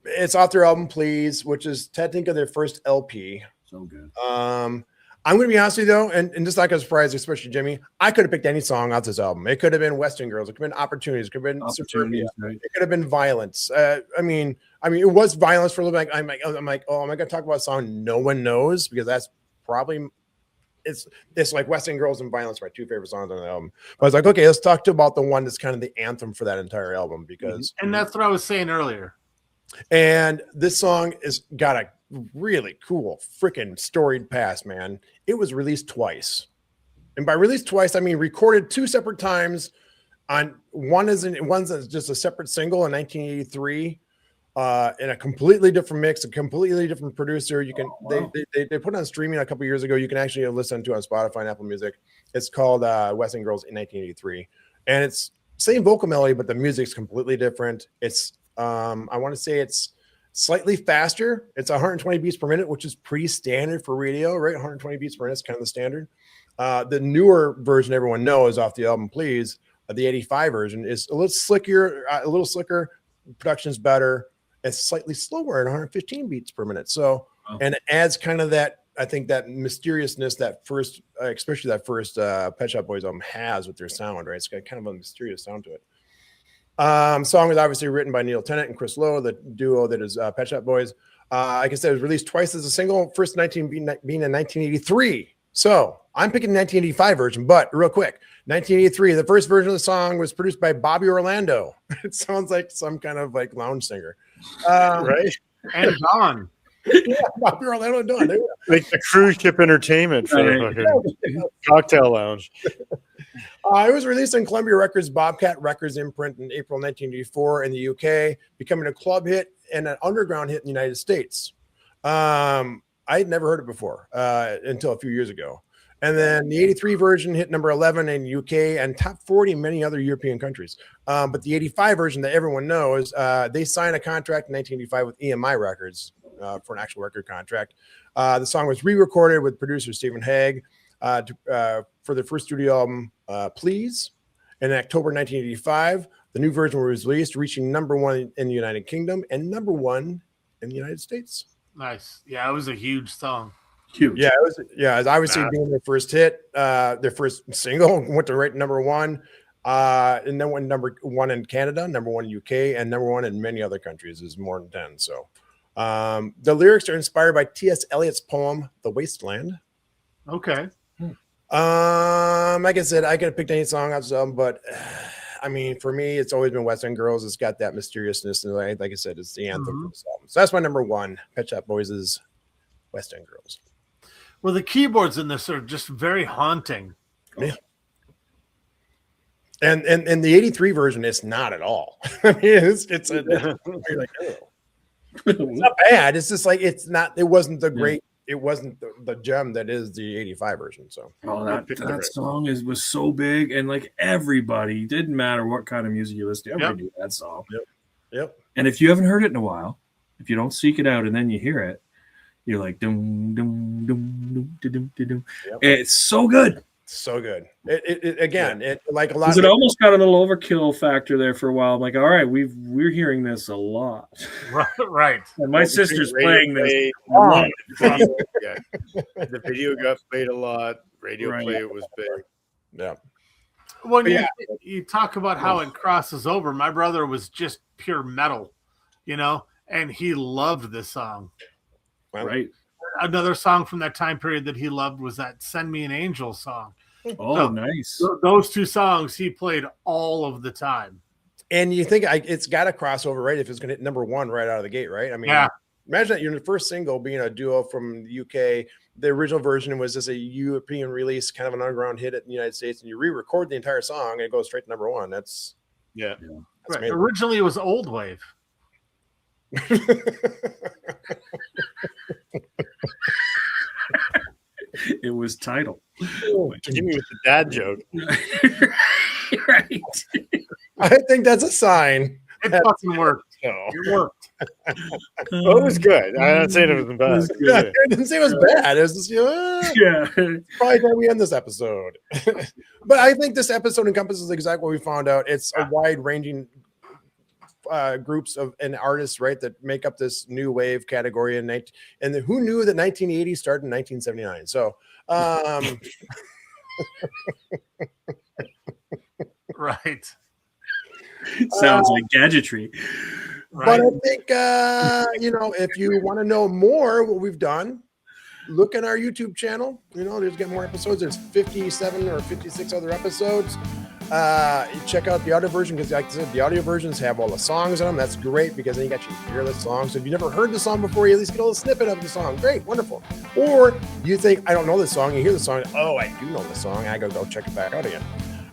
It's off their album Please, which is technically their first LP. So good. I'm going to be honest with you though, and just not going to surprise, especially Jimmy. I could have picked any song off this album. It could have been Western Girls. It could have been Opportunities. It could have been Suburbia. Right. It could have been Violence. I mean, it was Violence for a little bit. I'm like, oh, am I going to talk about a song no one knows? Because that's probably it's like Western Girls and Violence, my two favorite songs on the album. But I was like, okay, let's talk about the one that's kind of the anthem for that entire album because, and that's what I was saying earlier. And this song is got a really cool freaking storied past, man. It was released twice. And by released twice, I mean recorded two separate times. One's just a separate single in 1983, in a completely different mix, a completely different producer. You can they put it on streaming a couple years ago. You can actually listen to it on Spotify and Apple Music. It's called West End Girls in 1983. And it's same vocal melody, but the music's completely different. It's I want to say it's slightly faster. It's 120 beats per minute, which is pretty standard for radio, right? 120 beats per minute is kind of the standard. The newer version everyone knows off the album Please, the 85 version is a little slicker, production's better. It's slightly slower at 115 beats per minute. So, and it adds kind of that, I think that mysteriousness that first, especially that first Pet Shop Boys album has with their sound, right? It's got kind of a mysterious sound to it. Song was obviously written by Neil Tennant and Chris Lowe, the duo that is Pet Shop Boys. Like I said, it was released twice as a single, first being in 1983. So I'm picking the 1985 version, but real quick, 1983, the first version of the song was produced by Bobby Orlando. It sounds like some kind of like lounge singer. Right? And Don. Yeah, Bobby Orlando and Don. Like the cruise ship entertainment for the fucking cocktail lounge. It was released on Columbia Records, Bobcat Records imprint in April 1984 in the UK, becoming a club hit and an underground hit in the United States. I had never heard it before until a few years ago. And then the 83 version hit number 11 in UK and top 40 in many other European countries. But the 85 version that everyone knows, they signed a contract in 1985 with EMI Records for an actual record contract. The song was re-recorded with producer Stephen Hague for their first studio album, Please. In October 1985, the new version was released, reaching number 1 in the United Kingdom and number 1 in the United States. Nice. Yeah, it was a huge song. Huge. Yeah, it was. Yeah, obviously being their first hit, their first single went to right number 1, and then went number 1 in Canada, number 1 in UK, and number 1 in many other countries. Is more than 10. So, the lyrics are inspired by T.S. Eliot's poem "The Wasteland." Okay. Like I said, I could have picked any song out some, but I mean, for me, it's always been West End Girls. It's got that mysteriousness, and like I said, it's the anthem for this album. So that's my number 1. Pet Shop Boys' West End Girls. Well, the keyboards in this are just very haunting. Yeah. And the 83 version is not at all. I mean, it's you're like, oh. It's not bad. It's just like it wasn't the great, it wasn't the gem that is the 85 version. So that song was so big, and like everybody, didn't matter what kind of music you listen to, everybody knew that song. Yep. And if you haven't heard it in a while, if you don't seek it out and then you hear it, you're like dum dum dum dum dum dum. It's so good. So good. It like a lot. It almost got a little overkill factor there for a while. I'm like, all right, we're hearing this a lot. Right. And my sister's playing this. The video got played a lot. Radio play was big. Yeah. When you talk about how it crosses over, my brother was just pure metal, and he loved this song. Right. Another song from that time period that he loved was that "Send Me an Angel" song. Oh, so, nice. Those two songs he played all of the time. And you think it's got to cross over, right? If it's going to hit number 1 right out of the gate, right? I mean, imagine that your first single being a duo from the UK. The original version was just a European release, kind of an underground hit in the United States, and you re-record the entire song and it goes straight to number 1. That's right. Originally, it was old wave. It was title. Jimmy with the dad joke. Right. I think that's a sign. It fucking worked. It worked. Well, it was good. I'm not saying it was bad. I didn't say it was bad. It was just, probably time we end this episode. But I think this episode encompasses exactly what we found out. It's a wide-ranging groups and artists, right, that make up this new wave category. And who knew that 1980 started in 1979? So, right. Sounds like gadgetry. Right. But I think, if you want to know more what we've done, look at our YouTube channel. There's get more episodes. There's 57 or 56 other episodes. Check out the audio version because, like I said, the audio versions have all the songs on them. That's great because then you got you hear the song. So if you never heard the song before, you at least get a little snippet of the song. Great, wonderful. Or you think I don't know this song, you hear the song. Oh, I do know the song. I go check it back out again.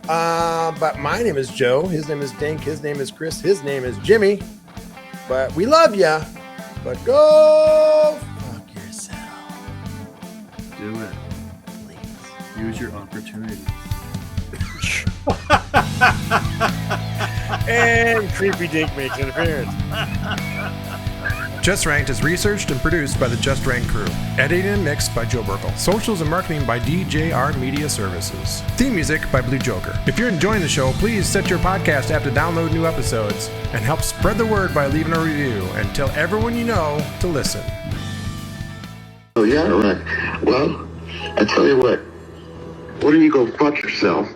But my name is Joe. His name is Dink. His name is Chris. His name is Jimmy. But we love ya. But go fuck yourself. Do it. Please. Use your opportunity. And Creepy Dink makes an appearance. Just Ranked is researched and produced by the Just Ranked crew. Edited and mixed by Joe Burkle. Socials and marketing by DJR Media Services. Theme music by Blue Joker. If you're enjoying the show, please set your podcast app to download new episodes and help spread the word by leaving a review and tell everyone you know to listen. Oh, yeah, right. Well, I tell you what. Why don't you go fuck yourself?